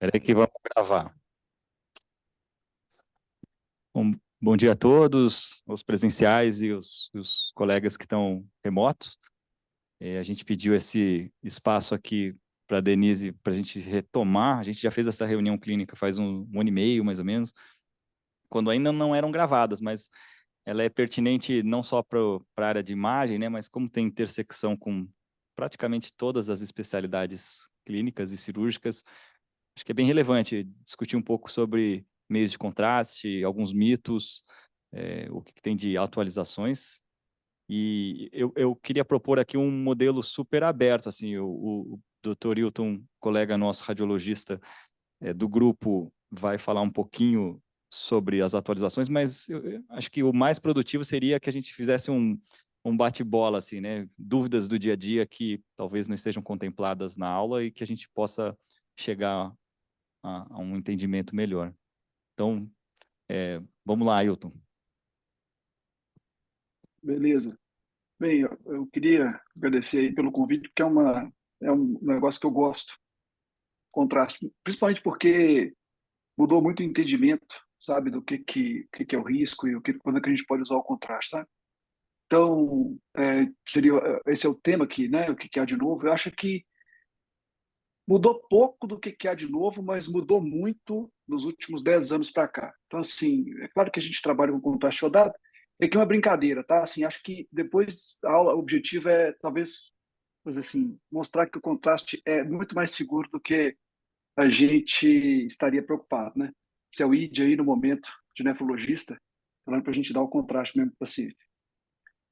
Espera aí que vamos gravar. Bom dia a todos, os presenciais e os colegas que estão remotos. A gente pediu esse espaço aqui para a Denise, para a gente retomar. A gente já fez essa reunião clínica faz um ano e meio, mais ou menos, quando ainda não eram gravadas, mas ela é pertinente não só para a área de imagem, né, mas como tem intersecção com praticamente todas as especialidades clínicas e cirúrgicas. Acho que é bem relevante discutir um pouco sobre meios de contraste, alguns mitos, o que tem de atualizações. E eu queria propor aqui um modelo super aberto, assim, o Dr. Hilton, colega nosso radiologista do grupo, vai falar um pouquinho sobre as atualizações, mas eu acho que o mais produtivo seria que a gente fizesse um bate-bola, assim, né? Dúvidas do dia a dia que talvez não estejam contempladas na aula e que a gente possa chegar a um entendimento melhor. Então, vamos lá, Ailton. Beleza. Bem, eu queria agradecer aí pelo convite, porque é um negócio que eu gosto, contraste, principalmente porque mudou muito o entendimento, sabe, do que é o risco e quando é que a gente pode usar o contraste, sabe? Então, esse é o tema aqui, né, o que há de novo. Eu acho que mudou pouco do que há de novo, mas mudou muito nos últimos 10 anos para cá. Então, assim, é claro que a gente trabalha com contraste iodado, é que é uma brincadeira, tá? Assim, acho que depois a aula, o objetivo é talvez, mas assim, mostrar que o contraste é muito mais seguro do que a gente estaria preocupado, né? Se é o ID aí no momento de nefrologista, falando para a gente dar o contraste mesmo para o paciente.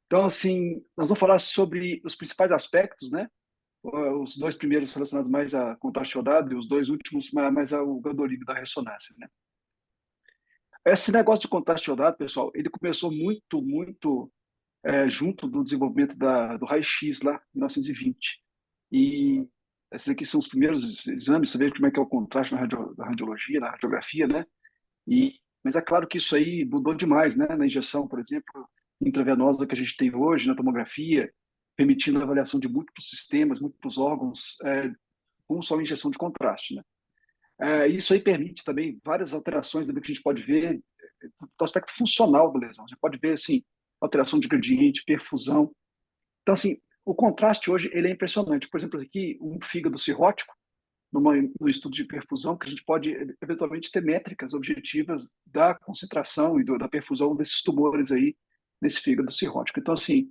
Então, assim, nós vamos falar sobre os principais aspectos, né? Os dois primeiros relacionados mais a contraste iodado e os dois últimos mais ao gadolínio da ressonância, né? Esse negócio de contraste iodado, pessoal, ele começou muito junto do desenvolvimento do raio-x lá, em 1920. E esses aqui são os primeiros exames, você vê como é que é o contraste na radiologia, na radiografia, né? Mas é claro que isso aí mudou demais, né? Na injeção, por exemplo, intravenosa que a gente tem hoje, na tomografia, permitindo a avaliação de múltiplos sistemas, múltiplos órgãos, com só injeção de contraste, né? Isso aí permite também várias alterações que a gente pode ver do aspecto funcional da lesão. A gente pode ver, assim, alteração de gradiente, perfusão. Então, assim, o contraste hoje ele é impressionante. Por exemplo, aqui, um fígado cirrótico, no estudo de perfusão, que a gente pode eventualmente ter métricas objetivas da concentração e da perfusão desses tumores aí nesse fígado cirrótico. Então, assim,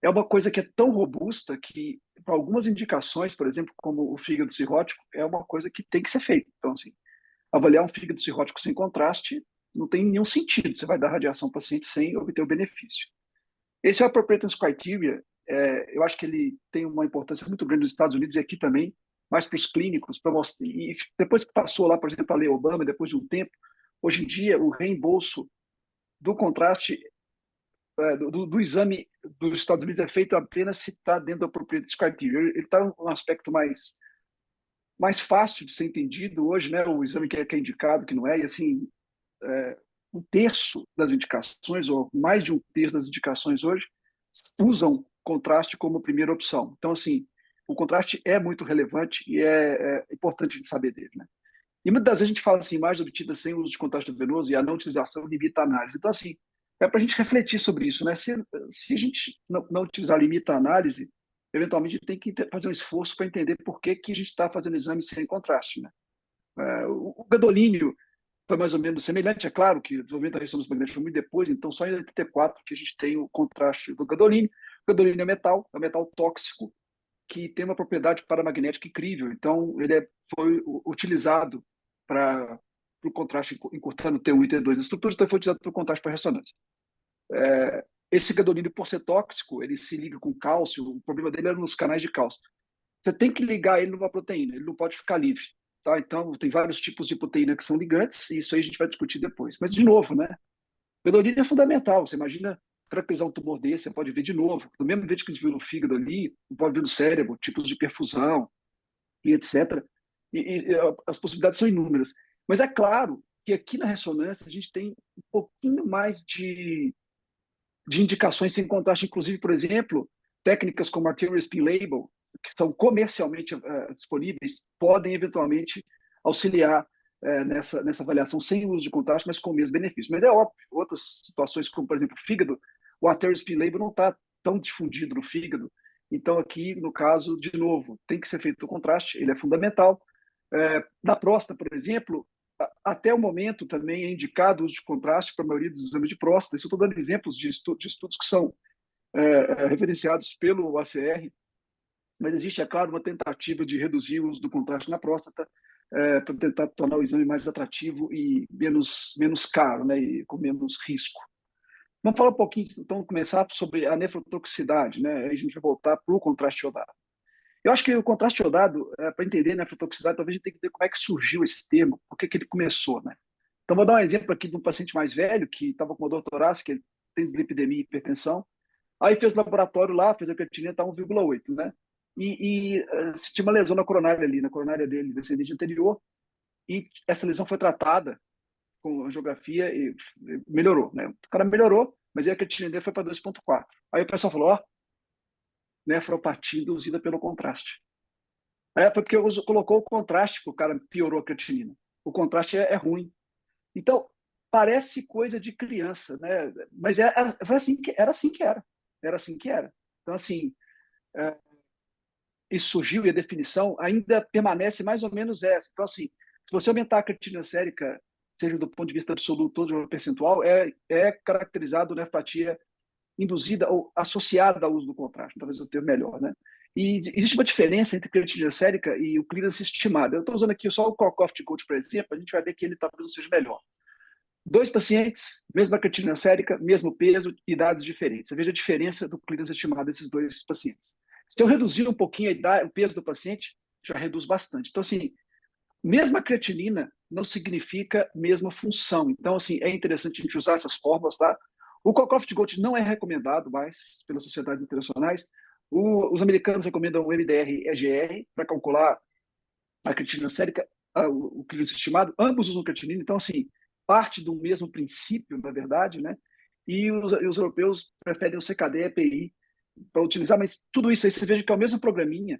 é uma coisa que é tão robusta que, para algumas indicações, por exemplo, como o fígado cirrótico, é uma coisa que tem que ser feita. Então, assim, avaliar um fígado cirrótico sem contraste não tem nenhum sentido. Você vai dar radiação ao paciente sem obter o benefício. Esse é o Appropriateness Criteria. Eu acho que ele tem uma importância muito grande nos Estados Unidos e aqui também, mais para os clínicos, para mostrar. E depois que passou lá, por exemplo, a Lei Obama, depois de um tempo, hoje em dia o reembolso do contraste do exame dos Estados Unidos é feito apenas se está dentro do Appropriateness Criteria. Ele está um aspecto mais fácil de ser entendido hoje, né? O exame que é indicado, que não é, e assim, um terço das indicações, ou mais de um terço das indicações hoje, usam contraste como primeira opção. Então, assim, o contraste é muito relevante e é importante a gente saber dele, né? E muitas das vezes a gente fala assim, imagens obtidas sem uso de contraste venoso e a não utilização limita a análise. Então, assim, é para a gente refletir sobre isso, né? Se a gente não utilizar limita a análise, eventualmente a gente tem que fazer um esforço para entender por que a gente está fazendo exame sem contraste, né? O gadolínio foi mais ou menos semelhante. É claro que o desenvolvimento da ressonância magnética foi muito depois, então só em 84 que a gente tem o contraste do gadolínio. O gadolínio é um metal tóxico que tem uma propriedade paramagnética incrível. Então, foi utilizado para o contraste encurtando T1 e T2 da estrutura, então foi utilizado para o contraste para ressonância. Esse gadolínio, por ser tóxico, ele se liga com cálcio, o problema dele era nos canais de cálcio. Você tem que ligar ele numa proteína, ele não pode ficar livre. Tá? Então, tem vários tipos de proteína que são ligantes, e isso aí a gente vai discutir depois. Mas, de novo, né? Gadolínio é fundamental. Você imagina caracterizar um tumor desse, você pode ver de novo. Do mesmo jeito que a gente viu no fígado ali, pode ver no cérebro, tipos de perfusão e etc. E as possibilidades são inúmeras. Mas é claro que aqui na ressonância a gente tem um pouquinho mais de indicações sem contraste, inclusive, por exemplo, técnicas como arterial spin label, que são comercialmente disponíveis, podem eventualmente auxiliar nessa avaliação sem uso de contraste, mas com o mesmo benefício. Mas é óbvio, outras situações, como por exemplo o fígado, o arterioscreen label não está tão difundido no fígado. Então, aqui, no caso, de novo, tem que ser feito o contraste, ele é fundamental. Na próstata, por exemplo, até o momento também é indicado o uso de contraste para a maioria dos exames de próstata. Isso eu estou dando exemplos de estudos que são referenciados pelo ACR, mas existe, é claro, uma tentativa de reduzir o uso do contraste na próstata para tentar tornar o exame mais atrativo e menos caro, né, e com menos risco. Vamos falar um pouquinho, então, começar sobre a nefrotoxicidade, né? Aí a gente vai voltar para o contraste iodado. Eu acho que o contraste iodado, para entender a nefrotoxicidade, talvez a gente tenha que ver como é que surgiu esse termo, por que ele começou, né? Então, vou dar um exemplo aqui de um paciente mais velho que estava com uma dor torácica, que tem dislipidemia e hipertensão. Aí fez laboratório lá, fez a creatinina, está 1,8, né? E tinha uma lesão na coronária ali, na coronária dele, descendente anterior, e essa lesão foi tratada com angiografia e melhorou, né? O cara melhorou, mas aí a creatinina dele foi para 2,4. Aí o pessoal falou, ó, nefropatia induzida pelo contraste. Aí foi porque colocou o contraste que o cara piorou a creatinina. O contraste é ruim. Então, parece coisa de criança, né? Mas foi assim que, era assim que era. Era assim que era. Então, assim, isso surgiu e a definição ainda permanece mais ou menos essa. Então, assim, se você aumentar a creatinina sérica, seja do ponto de vista absoluto ou de percentual, é caracterizado nefropatia induzida ou associada ao uso do contraste, talvez eu tenha melhor, né? E existe uma diferença entre creatinina sérica e o clearance estimado. Eu estou usando aqui só o Cockcroft Gold, por exemplo, a gente vai ver que ele talvez não seja melhor. 2 pacientes, mesma creatinina sérica, mesmo peso, idades diferentes. Você veja a diferença do clearance estimado desses 2 pacientes. Se eu reduzir um pouquinho a idade, o peso do paciente, já reduz bastante. Então, assim, mesma creatinina não significa mesma função. Então, assim, é interessante a gente usar essas fórmulas, tá? O Cockcroft Gold não é recomendado mais pelas sociedades internacionais. Os americanos recomendam o MDR-EGR para calcular a creatinina sérica, o clearance estimado. Ambos usam creatinina, então, assim, parte do mesmo princípio, na verdade, né? E os europeus preferem o CKD e EPI para utilizar, mas tudo isso aí você veja que é o mesmo programinha.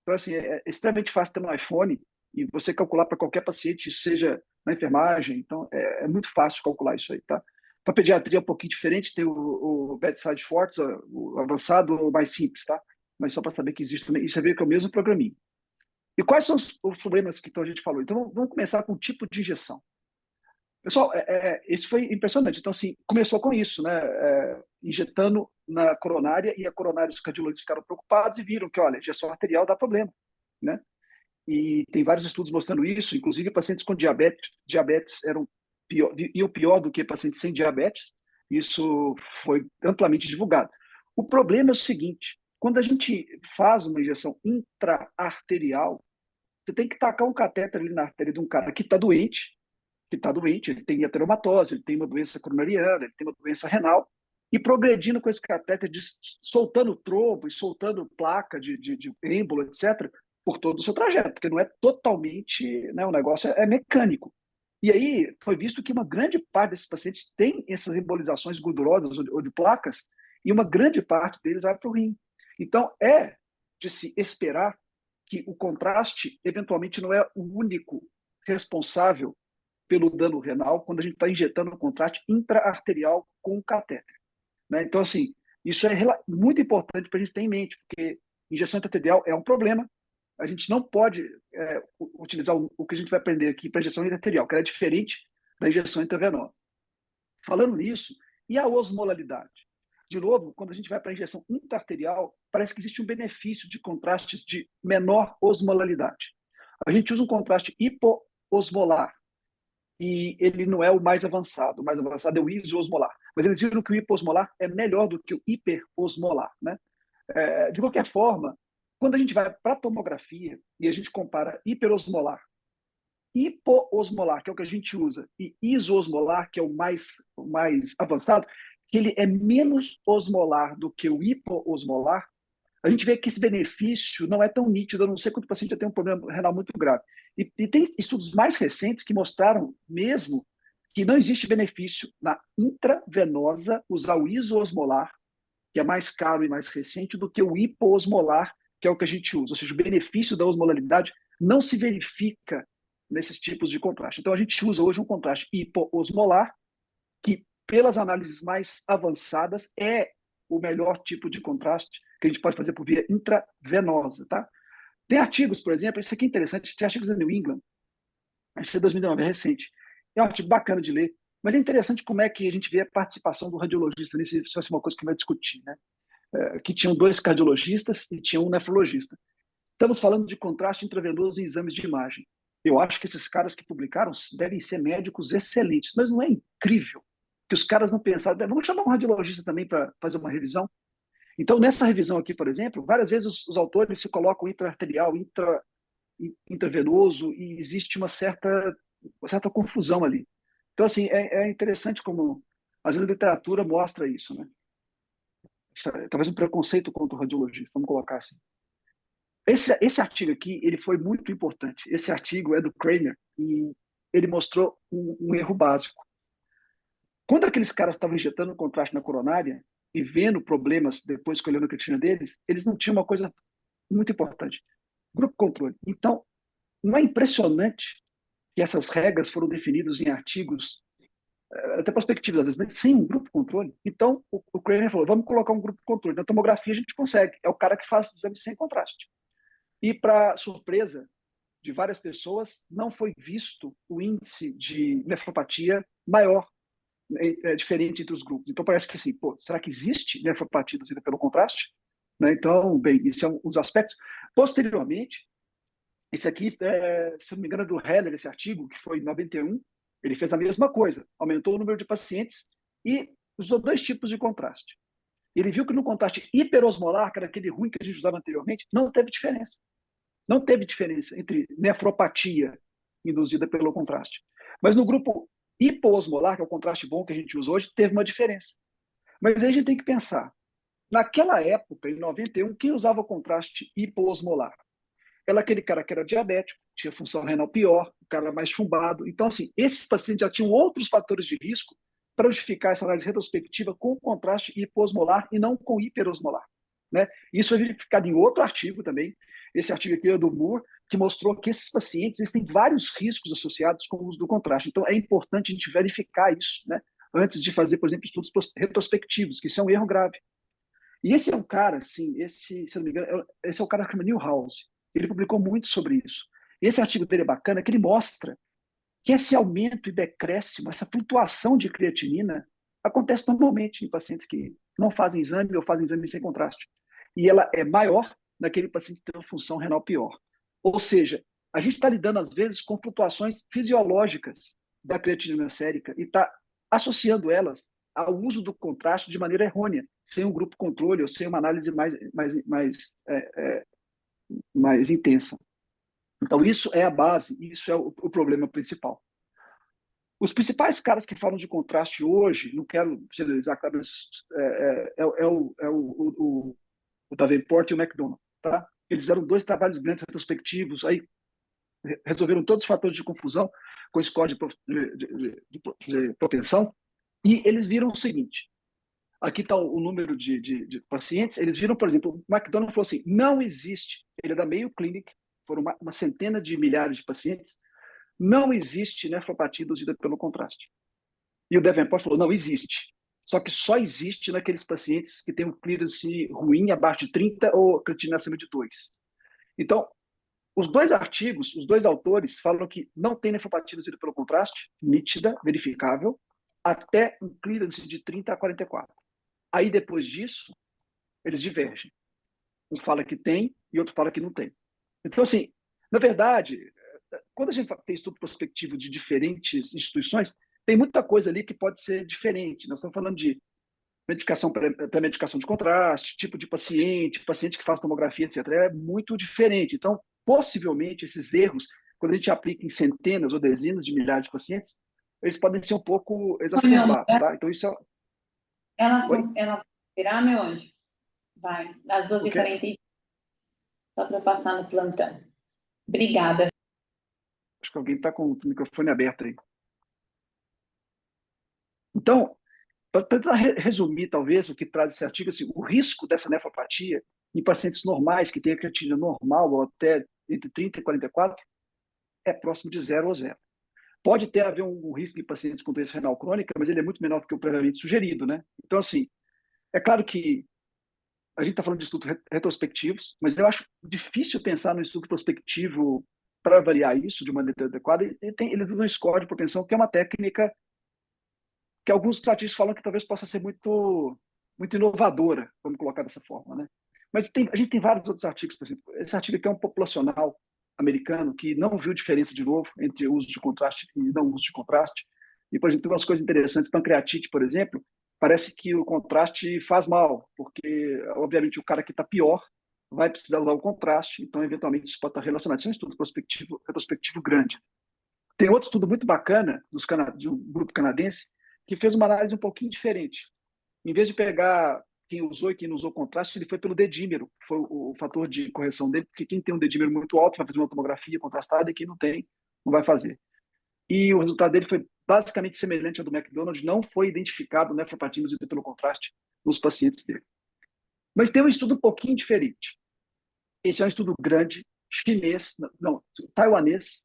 Então, assim, é extremamente fácil ter um iPhone e você calcular para qualquer paciente, seja na enfermagem. Então, é muito fácil calcular isso aí, tá? Para pediatria é um pouquinho diferente, tem o Bedside Schwartz, o avançado ou mais simples, tá? Mas só para saber que existe também. E você vê que é o mesmo programinha. E quais são os problemas que a gente falou? Então, vamos começar com o tipo de injeção. Pessoal, isso foi impressionante. Então, assim, começou com isso, né? Injetando na coronária, e a coronária, os cardiologistas ficaram preocupados e viram que, olha, injeção arterial dá problema, né? E tem vários estudos mostrando isso, inclusive pacientes com diabetes iam pior do que pacientes sem diabetes. Isso foi amplamente divulgado. O problema é o seguinte: quando a gente faz uma injeção intraarterial, você tem que tacar um catéter ali na artéria de um cara que está doente, ele tem ateromatose, ele tem uma doença coronariana, ele tem uma doença renal, e progredindo com esse catéter, soltando trombo e soltando placa de êmbolo, etc., por todo o seu trajeto, porque não é totalmente, né, o negócio é mecânico. E aí foi visto que uma grande parte desses pacientes tem essas embolizações gordurosas ou de placas, e uma grande parte deles vai para o rim. Então, é de se esperar que o contraste, eventualmente, não é o único responsável pelo dano renal quando a gente está injetando um contraste intraarterial com o catéter, né? Então, assim, isso é muito importante para a gente ter em mente, porque injeção intraarterial é um problema. A gente não pode utilizar o que a gente vai aprender aqui para injeção intraarterial, que é diferente da injeção intravenosa. Falando nisso, e a osmolalidade? De novo, quando a gente vai para a injeção intraarterial, parece que existe um benefício de contrastes de menor osmolalidade. A gente usa um contraste hipoosmolar, e ele não é o mais avançado. O mais avançado é o isoosmolar. Mas eles viram que o hiposmolar é melhor do que o hiperosmolar, né? De qualquer forma, quando a gente vai para a tomografia e a gente compara hiperosmolar, hipoosmolar, que é o que a gente usa, e isoosmolar, que é o mais avançado, que ele é menos osmolar do que o hipoosmolar, a gente vê que esse benefício não é tão nítido, a não ser quando o paciente já tem um problema renal muito grave. E tem estudos mais recentes que mostraram mesmo que não existe benefício na intravenosa usar o isoosmolar, que é mais caro e mais recente, do que o hipoosmolar, que é o que a gente usa. Ou seja, o benefício da osmolaridade não se verifica nesses tipos de contraste. Então, a gente usa hoje um contraste hipoosmolar, que, pelas análises mais avançadas, é o melhor tipo de contraste que a gente pode fazer por via intravenosa, tá? Tem artigos, por exemplo, isso aqui é interessante, tem artigos da New England, esse é 2019, é recente. É um artigo bacana de ler, mas é interessante como é que a gente vê a participação do radiologista nisso, isso vai ser uma coisa que vai discutir, né? Que tinham 2 cardiologistas e tinha um nefrologista. Estamos falando de contraste intravenoso em exames de imagem. Eu acho que esses caras que publicaram devem ser médicos excelentes, mas não é incrível que os caras não pensaram, vamos chamar um radiologista também para fazer uma revisão? Então, nessa revisão aqui, por exemplo, várias vezes os autores se colocam intraarterial, intravenoso, e existe uma certa confusão ali. Então, assim, é interessante como, às vezes, a literatura mostra isso, né? Talvez um preconceito contra o radiologista, vamos colocar assim. Esse artigo aqui, ele foi muito importante. Esse artigo é do Kramer e ele mostrou um erro básico. Quando aqueles caras estavam injetando contraste na coronária e vendo problemas depois escolhendo a creatina deles, eles não tinham uma coisa muito importante: grupo controle. Então, não é impressionante que essas regras foram definidas em artigos, até prospectivos às vezes, mas sem um grupo controle? Então, o Kramer falou, vamos colocar um grupo controle. Na tomografia a gente consegue, é o cara que faz exame sem contraste. E, para surpresa de várias pessoas, não foi visto o índice de nefropatia maior, diferente entre os grupos. Então, parece que sim, pô, será que existe nefropatia induzida pelo contraste? Né? Então, bem, isso é um dos aspectos. Posteriormente, esse aqui, se não me engano, é do Heller, esse artigo, que foi em 91, ele fez a mesma coisa, aumentou o número de pacientes e usou 2 tipos de contraste. Ele viu que no contraste hiperosmolar, que era aquele ruim que a gente usava anteriormente, não teve diferença. Não teve diferença entre nefropatia induzida pelo contraste. Mas no grupo hipoosmolar, que é o contraste bom que a gente usa hoje, teve uma diferença. Mas aí a gente tem que pensar, naquela época, em 91, quem usava o contraste hipoosmolar? Era aquele cara que era diabético, tinha função renal pior, o cara mais chumbado. Então, assim, esses pacientes já tinham outros fatores de risco para justificar essa análise retrospectiva com contraste hipoosmolar e não com hiperosmolar. Né? Isso é verificado em outro artigo também. Esse artigo aqui é do Moore, que mostrou que esses pacientes eles têm vários riscos associados com o uso do contraste. Então, é importante a gente verificar isso, né? Antes de fazer, por exemplo, estudos retrospectivos, que isso é um erro grave. E esse é um cara, assim, se não me engano, esse é o cara que chama Newhouse. Ele publicou muito sobre isso. E esse artigo dele é bacana, que ele mostra que esse aumento e decréscimo, essa flutuação de creatinina, acontece normalmente em pacientes que não fazem exame ou fazem exame sem contraste. E ela é maior naquele paciente que tem uma função renal pior. Ou seja, a gente está lidando, às vezes, com flutuações fisiológicas da creatinina sérica e está associando elas ao uso do contraste de maneira errônea, sem um grupo controle ou sem uma análise mais intensa. Então, isso é a base, isso é o problema principal. Os principais caras que falam de contraste hoje, não quero generalizar, claro, o Davenport e o McDonald. Tá? Eles fizeram 2 trabalhos grandes retrospectivos, aí resolveram todos os fatores de confusão com score de propensão, e eles viram o seguinte, aqui está o número de pacientes, eles viram, por exemplo, o McDonald falou assim, não existe, ele é da Mayo Clinic, foram uma centena de milhares de pacientes, não existe nefropatia induzida pelo contraste. E o Davenport falou, não existe. Só que só existe naqueles pacientes que têm um clearance ruim, abaixo de 30 ou creatinina acima de 2. Então, os 2 artigos, os 2 autores falam que não tem nefropatia induzida pelo contraste, nítida, verificável, até um clearance de 30 a 44. Aí, depois disso, eles divergem. Um fala que tem e outro fala que não tem. Então, assim, na verdade, quando a gente tem estudo prospectivo de diferentes instituições, tem muita coisa ali que pode ser diferente. Nós estamos falando de medicação pré-medicação de contraste, tipo de paciente, paciente que faz tomografia, etc. É muito diferente. Então, possivelmente, esses erros, quando a gente aplica em centenas ou dezenas de milhares de pacientes, eles podem ser um pouco exacerbados. Tá? Então, isso é... Ela vai virar, meu anjo? Vai, às 12h45, só para eu passar no plantão. Obrigada. Acho que alguém está com o microfone aberto aí. Então, para tentar resumir, talvez, o que traz esse artigo, assim, o risco dessa nefropatia em pacientes normais, que têm a creatinina normal, ou até entre 30 e 44, é próximo de 0 ou 0. Pode ter haver um risco em pacientes com doença renal crônica, mas ele é muito menor do que o previamente sugerido, né? Então, assim, é claro que a gente está falando de estudos retrospectivos, mas eu acho difícil pensar no estudo prospectivo para avaliar isso de maneira adequada. Eles usam score de propensão, que é uma técnica que alguns estatísticos falam que talvez possa ser muito inovadora, vamos colocar dessa forma, né? Mas a gente tem vários outros artigos, por exemplo. Esse artigo aqui é um populacional americano que não viu diferença, de novo, entre uso de contraste e não uso de contraste. E, por exemplo, tem umas coisas interessantes. Pancreatite, por exemplo, parece que o contraste faz mal, porque, obviamente, o cara que está pior vai precisar usar o contraste, então, eventualmente, isso pode estar relacionado. Isso é um estudo retrospectivo grande. Tem outro estudo muito bacana de um grupo canadense que fez uma análise um pouquinho diferente. Em vez de pegar quem usou e quem não usou contraste, ele foi pelo dedímero, que foi o fator de correção dele, porque quem tem um dedímero muito alto vai fazer uma tomografia contrastada e quem não tem, não vai fazer. E o resultado dele foi basicamente semelhante ao do McDonald, não foi identificado nefropatia induzida pelo contraste nos pacientes dele. Mas tem um estudo um pouquinho diferente. Esse é um estudo grande, chinês, não, taiwanês,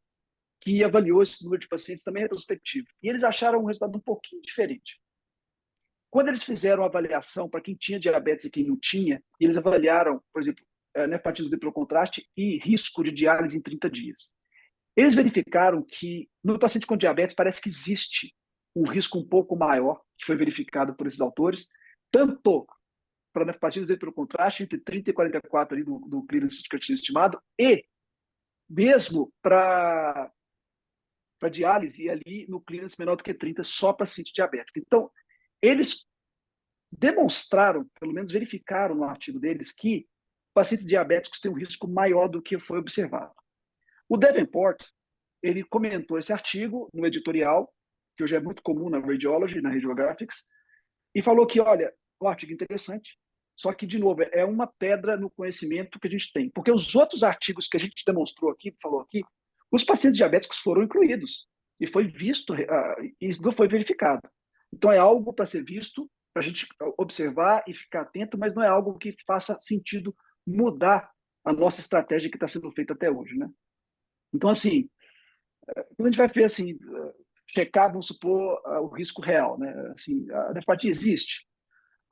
que avaliou esse número de pacientes também retrospectivo. E eles acharam um resultado um pouquinho diferente. Quando eles fizeram a avaliação para quem tinha diabetes e quem não tinha, eles avaliaram, por exemplo, nefropatia induzida pelo contraste e risco de diálise em 30 dias. Eles verificaram que no paciente com diabetes parece que existe um risco um pouco maior, que foi verificado por esses autores, tanto para nefropatia induzida pelo contraste, entre 30 e 44 ali do clearance de creatinina estimado, e mesmo para diálise ali no clearance menor do que 30, só paciente diabético. Então, eles demonstraram, pelo menos verificaram no artigo deles, que pacientes diabéticos têm um risco maior do que foi observado. O Davenport, ele comentou esse artigo no editorial, que hoje é muito comum na Radiology, na Radiographics, e falou que, olha, um artigo interessante, só que, de novo, é uma pedra no conhecimento que a gente tem. Porque os outros artigos que a gente demonstrou aqui, falou aqui, os pacientes diabéticos foram incluídos. E foi visto, isso não foi verificado. Então, é algo para ser visto, para a gente observar e ficar atento, mas não é algo que faça sentido mudar a nossa estratégia que está sendo feita até hoje, né? Então, assim, quando a gente vai ver, assim, checar, vamos supor, o risco real, né? Assim, a nefropatia existe?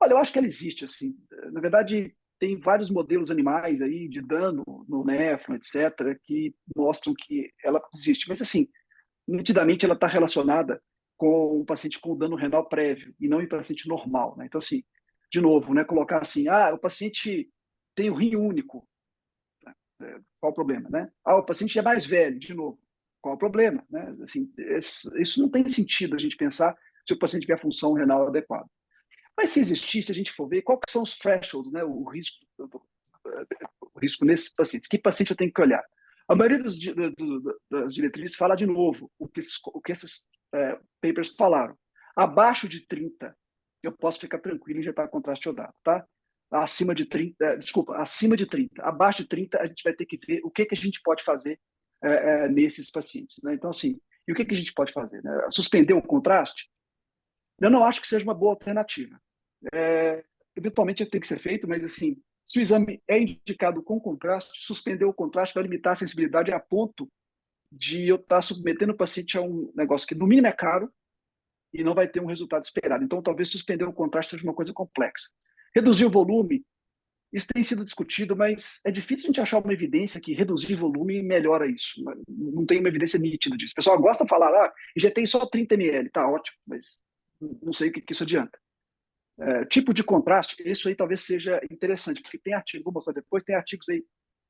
Olha, eu acho que ela existe, assim. Na verdade, tem vários modelos animais aí de dano no néfron, etc., que mostram que ela existe. Mas, assim, nitidamente ela está relacionada com o paciente com dano renal prévio e não em paciente normal, né? Então, assim, de novo, né, colocar assim, o paciente tem o rim único, qual o problema, né? O paciente é mais velho, de novo, qual o problema, né? Assim, isso não tem sentido a gente pensar se o paciente tiver a função renal adequada. Mas se existir, se a gente for ver, qual que são os thresholds, né? O risco nesses pacientes? Que paciente eu tenho que olhar? A maioria das diretrizes fala de novo o que esses papers falaram. Abaixo de 30, eu posso ficar tranquilo em injetar contraste iodado, tá? Acima de 30, acima de 30. Abaixo de 30, a gente vai ter que ver o que a gente pode fazer nesses pacientes, né? Então, assim, e o que a gente pode fazer? Né? Suspender o contraste? Eu não acho que seja uma boa alternativa. Eventualmente tem que ser feito, mas assim, se o exame é indicado com contraste, suspender o contraste vai limitar a sensibilidade a ponto de eu estar submetendo o paciente a um negócio que no mínimo é caro e não vai ter um resultado esperado. Então, talvez suspender o contraste seja uma coisa complexa. Reduzir o volume, isso tem sido discutido, mas é difícil a gente achar uma evidência que reduzir volume melhora isso. Não tem uma evidência nítida disso. O pessoal gosta de falar, injetei só 30 ml, tá ótimo, mas não sei o que isso adianta. Tipo de contraste, isso aí talvez seja interessante, porque tem artigos, vou mostrar depois, tem artigos aí,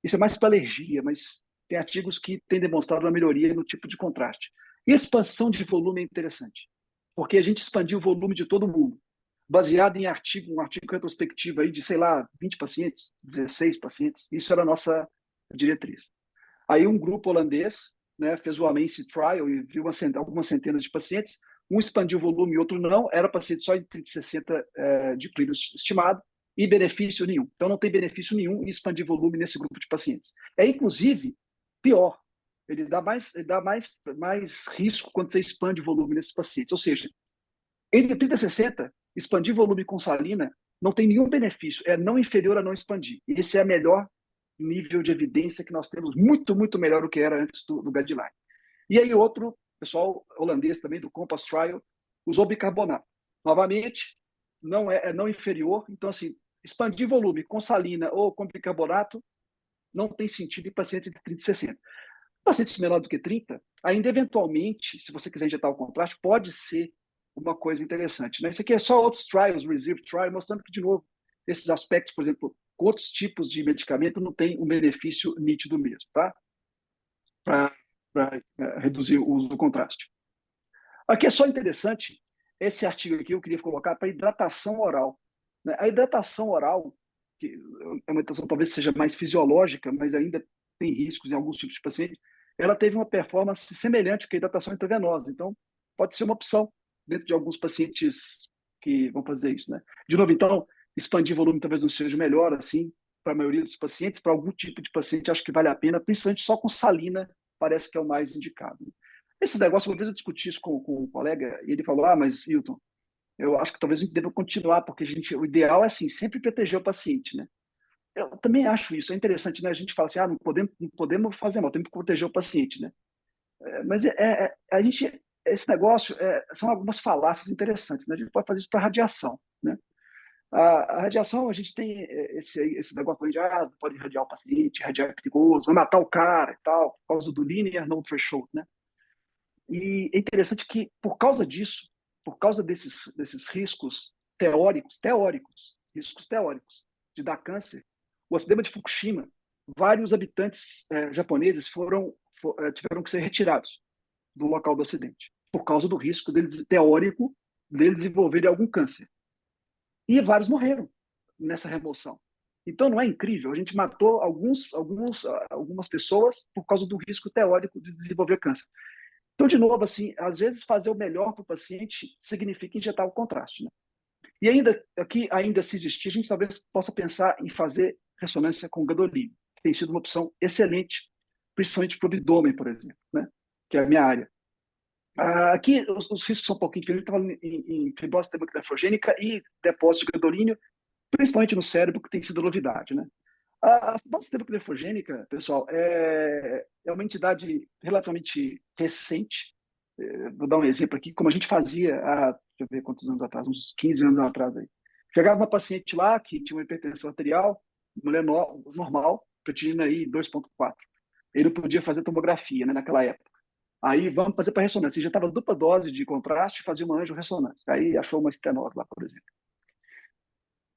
isso é mais para alergia, mas tem artigos que têm demonstrado uma melhoria no tipo de contraste. E expansão de volume é interessante, porque a gente expandiu o volume de todo mundo, baseado em um artigo retrospectivo aí de, sei lá, 20 pacientes, 16 pacientes, isso era a nossa diretriz. Aí um grupo holandês, né, fez o AMACE Trial e viu algumas centenas de pacientes, um expandiu o volume e outro não, era paciente só em 30-60 de clearance estimado e benefício nenhum. Então, não tem benefício nenhum em expandir volume nesse grupo de pacientes. Inclusive, pior, ele dá mais risco quando você expande o volume nesses pacientes. Ou seja, entre 30 e 60, expandir volume com salina não tem nenhum benefício, é não inferior a não expandir. Esse é o melhor nível de evidência que nós temos, muito, muito melhor do que era antes do guideline. E aí outro pessoal holandês também, do Compass Trial, usou bicarbonato. Novamente, não inferior. Então, assim, expandir volume com salina ou com bicarbonato não tem sentido em pacientes entre 30 e 60. Pacientes menor do que 30, ainda eventualmente, se você quiser injetar o contraste, pode ser uma coisa interessante. Né? Isso aqui é só outros trials, reserve trial, mostrando que, de novo, esses aspectos, por exemplo, com outros tipos de medicamento não tem um benefício nítido mesmo, tá? Para reduzir o uso do contraste. Aqui é só interessante, esse artigo aqui eu queria colocar para hidratação oral. Né? A hidratação oral, que é uma hidratação talvez seja mais fisiológica, mas ainda tem riscos em alguns tipos de paciente, ela teve uma performance semelhante com a hidratação intravenosa. Então, pode ser uma opção dentro de alguns pacientes que vão fazer isso. Né? De novo, então, expandir volume talvez não seja melhor, assim, para a maioria dos pacientes. Para algum tipo de paciente, acho que vale a pena, principalmente só com salina, parece que é o mais indicado. Esse negócio, uma vez eu discuti isso com um colega, e ele falou, mas, Hilton, eu acho que talvez a gente deva continuar, porque o ideal é, assim, sempre proteger o paciente, né? Eu também acho isso, é interessante, né? A gente fala assim, não podemos fazer mal, temos que proteger o paciente, né? Mas esse negócio, são algumas falácias interessantes, né? A gente pode fazer isso para radiação, né? A radiação, a gente tem esse negócio de, pode irradiar o paciente, irradiar é perigoso, vai matar o cara e tal, por causa do linear no threshold, né? E é interessante que, por causa disso, por causa desses riscos riscos teóricos de dar câncer, o acidente de Fukushima, vários habitantes japoneses tiveram que ser retirados do local do acidente, por causa do risco teórico deles desenvolverem algum câncer. E vários morreram nessa remoção. Então, não é incrível? A gente matou algumas pessoas por causa do risco teórico de desenvolver câncer. Então, de novo, assim, às vezes fazer o melhor para o paciente significa injetar o contraste. Né? E ainda se existir, a gente talvez possa pensar em fazer ressonância com gadolínio, que tem sido uma opção excelente, principalmente para o abdômen, por exemplo, né? Que é a minha área. Aqui os riscos são um pouquinho diferentes, falando em fibrose nefrogênica e depósito de gadolínio, principalmente no cérebro, que tem sido novidade. Né? A fibrose nefrogênica, pessoal, é uma entidade relativamente recente. Vou dar um exemplo aqui, como a gente fazia deixa eu ver quantos anos atrás, uns 15 anos atrás aí. Chegava uma paciente lá que tinha uma hipertensão arterial, mulher normal, creatinina aí 2,4. Ele podia fazer tomografia, né, naquela época. Aí vamos fazer para ressonância. Já estava dupla dose de contraste, fazia uma angiorressonância. Aí achou uma estenose lá, por exemplo.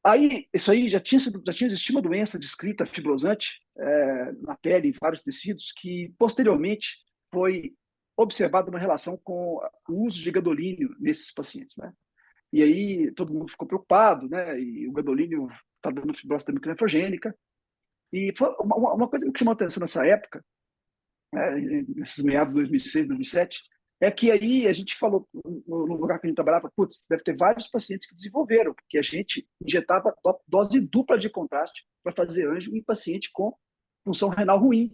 Aí, isso aí já tinha existido uma doença descrita fibrosante na pele, em vários tecidos, que posteriormente foi observada uma relação com o uso de gadolínio nesses pacientes, né? E aí todo mundo ficou preocupado, né? E o gadolínio está dando fibrose nefrogênica. E foi uma coisa que me chamou a atenção nessa época, nesses meados de 2006, 2007, é que aí a gente falou, no lugar que a gente trabalhava, putz, deve ter vários pacientes que desenvolveram, porque a gente injetava dose dupla de contraste para fazer anjo em paciente com função renal ruim.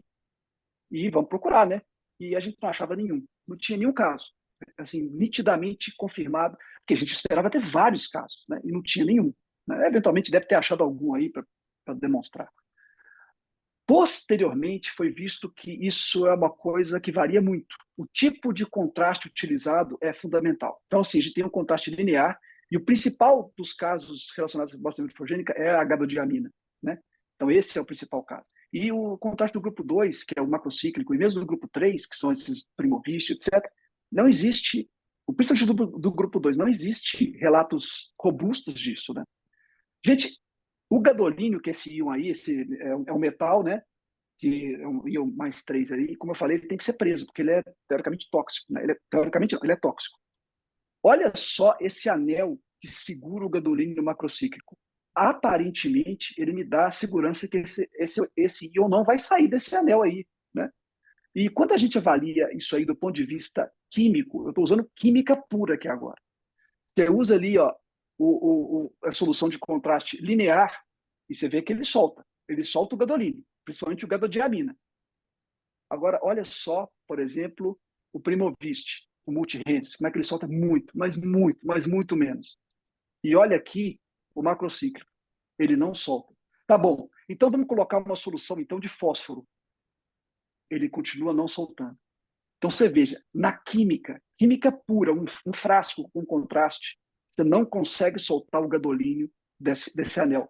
E vamos procurar, né? E a gente não achava nenhum. Não tinha nenhum caso, assim, nitidamente confirmado, porque a gente esperava ter vários casos, né? E não tinha nenhum. Né? Eventualmente deve ter achado algum aí para demonstrar. Posteriormente, foi visto que isso é uma coisa que varia muito. O tipo de contraste utilizado é fundamental. Então, assim, a gente tem um contraste linear, e o principal dos casos relacionados à fibrose nefrogênica é a gadodiamina, né? Então, esse é o principal caso. E o contraste do grupo 2, que é o macrocíclico, e mesmo do grupo 3, que são esses Primovist, etc., não existe, o principalmente do grupo 2, não existe relatos robustos disso, né? Gente, o gadolínio, que é esse íon aí, é um metal, né? Que é um íon mais 3 aí, como eu falei, ele tem que ser preso, porque ele é teoricamente tóxico. Né? Teoricamente não, ele é tóxico. Olha só esse anel que segura o gadolínio macrocíclico. Aparentemente, ele me dá a segurança que esse íon não vai sair desse anel aí. Né? E quando a gente avalia isso aí do ponto de vista químico, eu estou usando química pura aqui agora. Você usa ali a solução de contraste linear e você vê que ele solta o gadolínio, principalmente o gadodiamina. Agora, olha só, por exemplo, o Primovist, o Multirense, como é que ele solta muito, mas muito menos. E olha aqui o macrocíclico, ele não solta. Tá bom, então vamos colocar uma solução então de fósforo. Ele continua não soltando. Então, você veja, na química pura, um frasco com contraste, você não consegue soltar o gadolínio desse anel.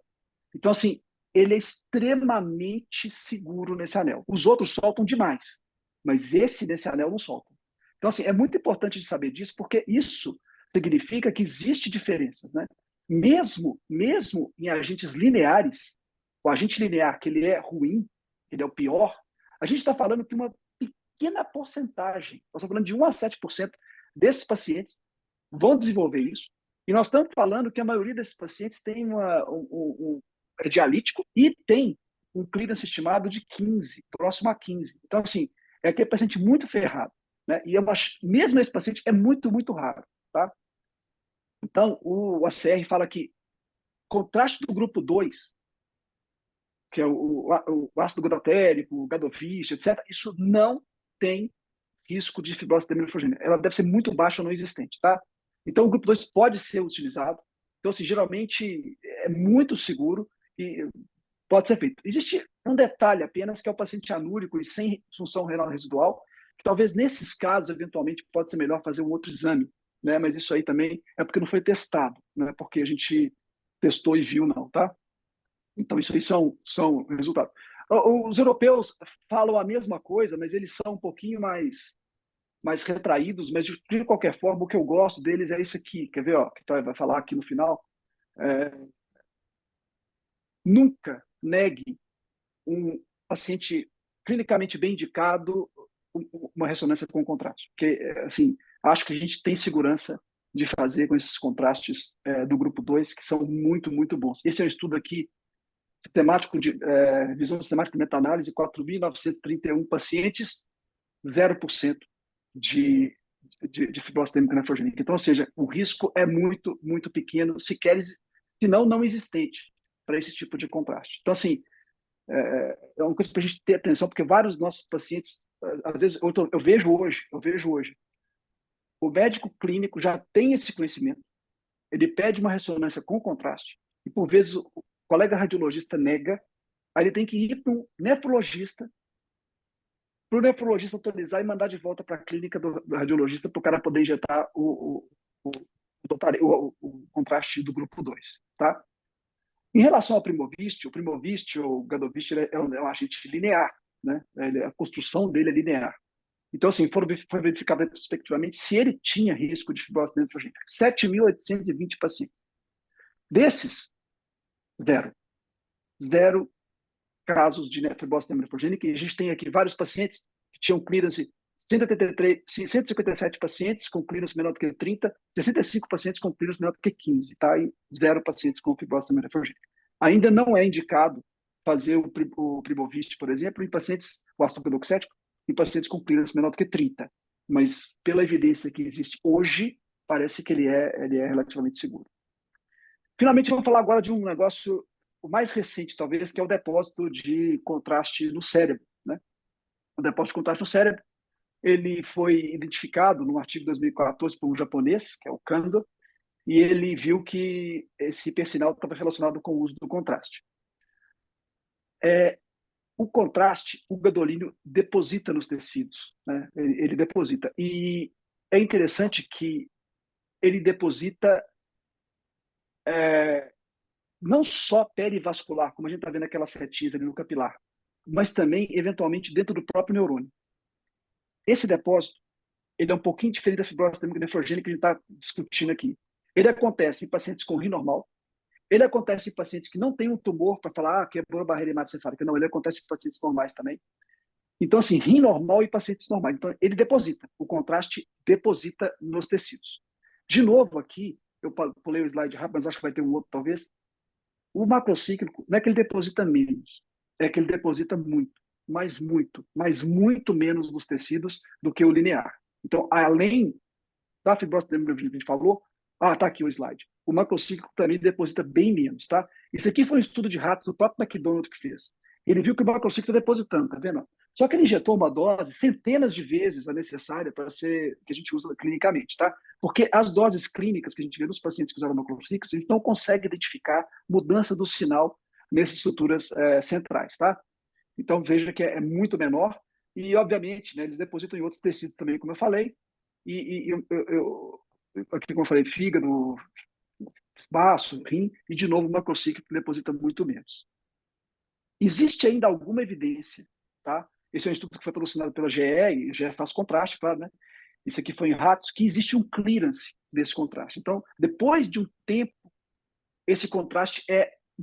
Então, assim, ele é extremamente seguro nesse anel. Os outros soltam demais, mas esse desse anel não solta. Então, assim, é muito importante de saber disso, porque isso significa que existe diferenças, né? Mesmo em agentes lineares, o agente linear, que ele é ruim, ele é o pior, a gente está falando que uma pequena porcentagem, nós estamos falando de 1 a 7% desses pacientes vão desenvolver isso, e nós estamos falando que a maioria desses pacientes tem é dialítico e tem um clearance estimado de 15, próximo a 15. Então, assim, é aquele paciente muito ferrado, né? E mesmo esse paciente é muito, muito raro, tá? Então, o ACR fala que contraste do grupo 2, que é o ácido glutérico, o Gadovich, etc., isso não tem risco de fibrose nefrogênica. Ela deve ser muito baixa ou não existente, tá? Então, o grupo 2 pode ser utilizado. Então, assim, geralmente é muito seguro e pode ser feito. Existe um detalhe apenas, que é o paciente anúrico e sem função renal residual, que talvez nesses casos, eventualmente, pode ser melhor fazer um outro exame, né? Mas isso aí também é porque não foi testado, não é porque a gente testou e viu, não, tá? Então, isso aí são resultados. Os europeus falam a mesma coisa, mas eles são um pouquinho mais retraídos, mas de qualquer forma, o que eu gosto deles é isso aqui. Quer ver? Ó, que vai falar aqui no final. Nunca negue um paciente clinicamente bem indicado uma ressonância com contraste. Porque, assim, acho que a gente tem segurança de fazer com esses contrastes do grupo 2, que são muito, muito bons. Esse é um estudo aqui sistemático visão sistemática de meta-análise, 4.931 pacientes, 0% de fibrose nefrogênica. Então, ou seja, o risco é muito, muito pequeno, se não, não existente para esse tipo de contraste. Então, assim, é uma coisa para a gente ter atenção, porque vários dos nossos pacientes, às vezes, eu vejo hoje, o médico clínico já tem esse conhecimento, ele pede uma ressonância com contraste, e por vezes o colega radiologista nega, aí ele tem que ir para o nefrologista autorizar e mandar de volta para a clínica do radiologista para o cara poder injetar o contraste do grupo 2, tá? Em relação ao Primovist, o Gadovich é um agente linear, né? A construção dele é linear. Então, assim, foi verificado retrospectivamente se ele tinha risco de fibrose nefrogênica. 7.820 pacientes. Desses, zero casos de fibrose nefrogênica, e a gente tem aqui vários pacientes que tinham clearance, 157 pacientes com clearance menor do que 30, 65 pacientes com clearance menor do que 15, tá? E 0 pacientes com fibrose nefrogênica. Ainda não é indicado fazer o Primovist, por exemplo, em pacientes, o ácido cloroxético, em pacientes com clearance menor do que 30, mas pela evidência que existe hoje, parece que ele é relativamente seguro. Finalmente, vamos falar agora de um negócio o mais recente, talvez, que é o depósito de contraste no cérebro, né? O depósito de contraste no cérebro, ele foi identificado num artigo de 2014 por um japonês, que é o Kando, e ele viu que esse hipersinal estava relacionado com o uso do contraste. O contraste, o gadolínio deposita nos tecidos, né? Ele deposita. E é interessante que ele deposita não só perivascular, como a gente está vendo aquelas setinhas ali no capilar, mas também, eventualmente, dentro do próprio neurônio. Esse depósito, ele é um pouquinho diferente da fibrose nefrogênica que a gente está discutindo aqui. Ele acontece em pacientes com rim normal, ele acontece em pacientes que não têm um tumor para falar, quebrou a barreira hematocefálica. Não, ele acontece em pacientes normais também. Então, assim, rim normal e pacientes normais. Então, ele deposita, o contraste deposita nos tecidos. De novo aqui, eu pulei o slide rápido, mas acho que vai ter um outro talvez. O macrocíclico não é que ele deposita menos, é que ele deposita muito, mas muito menos nos tecidos do que o linear. Então, além da fibrose nefrogênica que a gente falou, tá aqui o slide. O macrocíclico também deposita bem menos, tá? Isso aqui foi um estudo de ratos do próprio McDonald que fez. Ele viu que o macrocíclico está depositando, tá vendo? Só que ele injetou uma dose centenas de vezes a necessária para ser que a gente usa clinicamente, tá? Porque as doses clínicas que a gente vê nos pacientes que usaram macrocíclicos, a gente não consegue identificar mudança do sinal nessas estruturas centrais, tá? Então veja que é muito menor E, obviamente, né, eles depositam em outros tecidos também, como eu falei. Aqui, como eu falei, fígado, baço, rim, e, de novo, o macrocíclico deposita muito menos. Existe ainda alguma evidência, tá? Esse é um estudo que foi patrocinado pela GE, e a GE faz contraste, claro, né? Isso aqui foi em ratos, que existe um clearance desse contraste. Então, depois de um tempo, esse contraste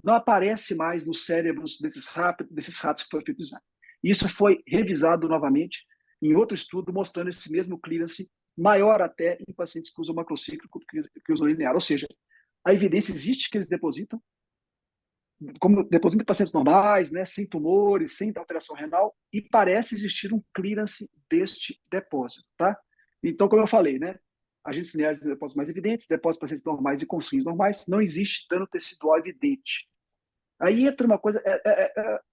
não aparece mais nos cérebros desses ratos que foi feito o exame. Isso foi revisado novamente em outro estudo, mostrando esse mesmo clearance maior até em pacientes que usam macrocíclico que usam linear. Ou seja, a evidência existe que eles depositam, como depositam em pacientes normais, né, sem tumores, sem alteração renal, e parece existir um clearance deste depósito, tá? Então, como eu falei, né, agentes lineares de depósitos mais evidentes, depósitos de pacientes normais e com rins normais, não existe dano tecidual evidente. Aí entra uma coisa,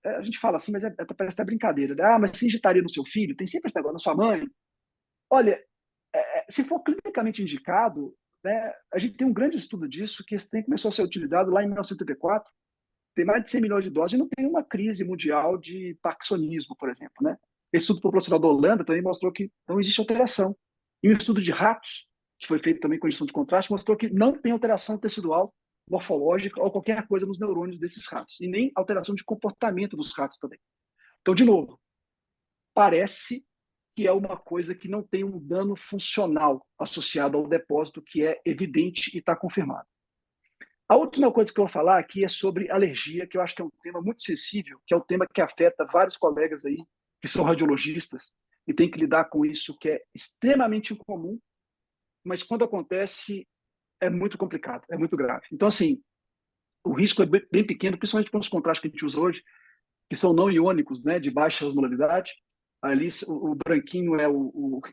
a gente fala assim, mas parece até brincadeira, né? Ah, mas você injetaria no seu filho? Tem sempre esse negócio, na sua mãe? Olha, se for clinicamente indicado, né, a gente tem um grande estudo disso, que esse trem começou a ser utilizado lá em 1984, tem mais de 100 milhões de doses e não tem uma crise mundial de parkinsonismo, por exemplo, né? Esse estudo populacional da Holanda também mostrou que não existe alteração. E um estudo de ratos, que foi feito também com injeção de contraste, mostrou que não tem alteração tecidual, morfológica ou qualquer coisa nos neurônios desses ratos, e nem alteração de comportamento dos ratos também. Então, de novo, parece que é uma coisa que não tem um dano funcional associado ao depósito, que é evidente e está confirmado. A última coisa que eu vou falar aqui é sobre alergia, que eu acho que é um tema muito sensível, que é o tema que afeta vários colegas aí, que são radiologistas, e tem que lidar com isso, que é extremamente incomum, mas quando acontece é muito complicado, é muito grave. Então, assim, o risco é bem pequeno, principalmente com os contrastes que a gente usa hoje, que são não iônicos, né, de baixa osmolaridade. Ali o branquinho é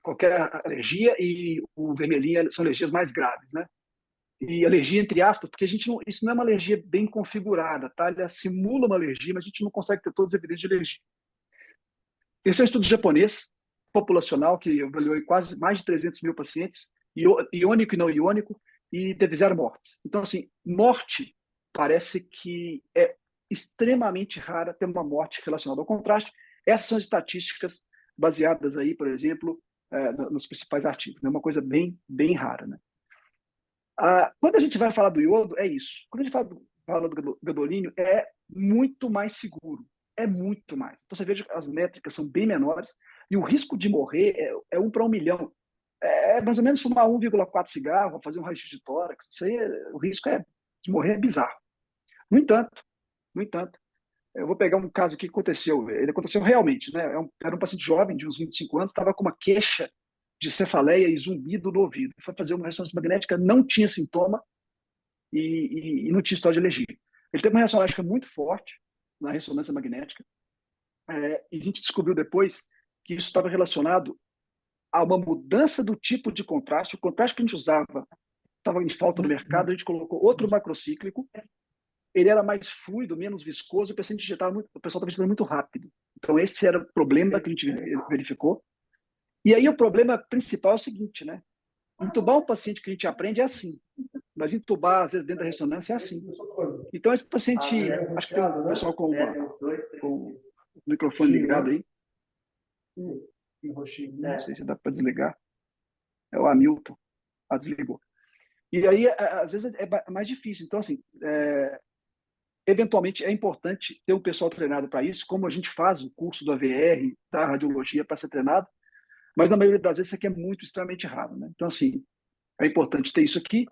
qualquer alergia e o vermelhinho são alergias mais graves, né? E alergia entre aspas, porque isso não é uma alergia bem configurada, tá? Ela simula uma alergia, mas a gente não consegue ter todos os evidentes de alergia. Esse é um estudo japonês, populacional, que avaliou quase mais de 300 mil pacientes, iônico e não iônico, e teve 0 mortes. Então, assim, morte parece que é extremamente rara ter uma morte relacionada ao contraste. Essas são estatísticas baseadas aí, por exemplo, nos principais artigos. É uma coisa bem, bem rara, né? Quando a gente vai falar do iodo, é isso. Quando a gente fala do gadolínio, é muito mais seguro. É muito mais. Então, você vê que as métricas são bem menores e o risco de morrer é 1 para 1 milhão. É mais ou menos fumar 1,4 cigarro, fazer um raio-x de tórax. Isso aí, o risco de morrer é bizarro. No entanto, eu vou pegar um caso aqui que aconteceu. Ele aconteceu realmente, né? Era um paciente jovem, de uns 25 anos, estava com uma queixa de cefaleia e zumbido no ouvido. Foi fazer uma ressonância magnética, não tinha sintoma e não tinha história de alergia. Ele teve uma reação alérgica muito forte na ressonância magnética, e a gente descobriu depois que isso estava relacionado a uma mudança do tipo de contraste. O contraste que a gente usava estava em falta no mercado, a gente colocou outro macrocíclico, ele era mais fluido, menos viscoso, o pessoal estava injetando muito rápido. Então, esse era o problema que a gente verificou. E aí, o problema principal é o seguinte, né? Intubar um paciente que a gente aprende é assim, mas intubar, às vezes, dentro da ressonância é assim. Então, esse paciente, acho que tem um pessoal com o microfone ligado aí. Não sei se dá para desligar. É o Hamilton. Desligou. E aí, às vezes, é mais difícil. Então, assim, eventualmente é importante ter um pessoal treinado para isso, como a gente faz o curso do AVR, da radiologia, para ser treinado, mas na maioria das vezes isso aqui é muito extremamente raro, né? Então, assim, é importante ter isso aqui.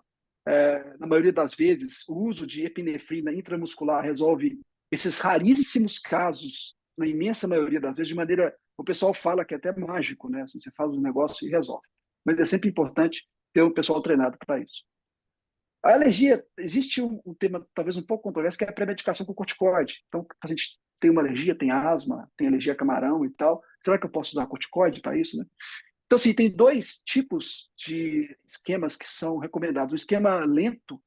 Na maioria das vezes, o uso de epinefrina intramuscular resolve esses raríssimos casos, na imensa maioria das vezes, de maneira... O pessoal fala que é até mágico, né? Assim, você faz um negócio e resolve. Mas é sempre importante ter um pessoal treinado para isso. A alergia, existe um tema talvez um pouco controverso, que é a pré-medicação com corticoide. Então, a gente tem uma alergia, tem asma, tem alergia a camarão e tal. Será que eu posso usar corticoide para isso, né? Então, assim, tem 2 tipos de esquemas que são recomendados. Um esquema lento,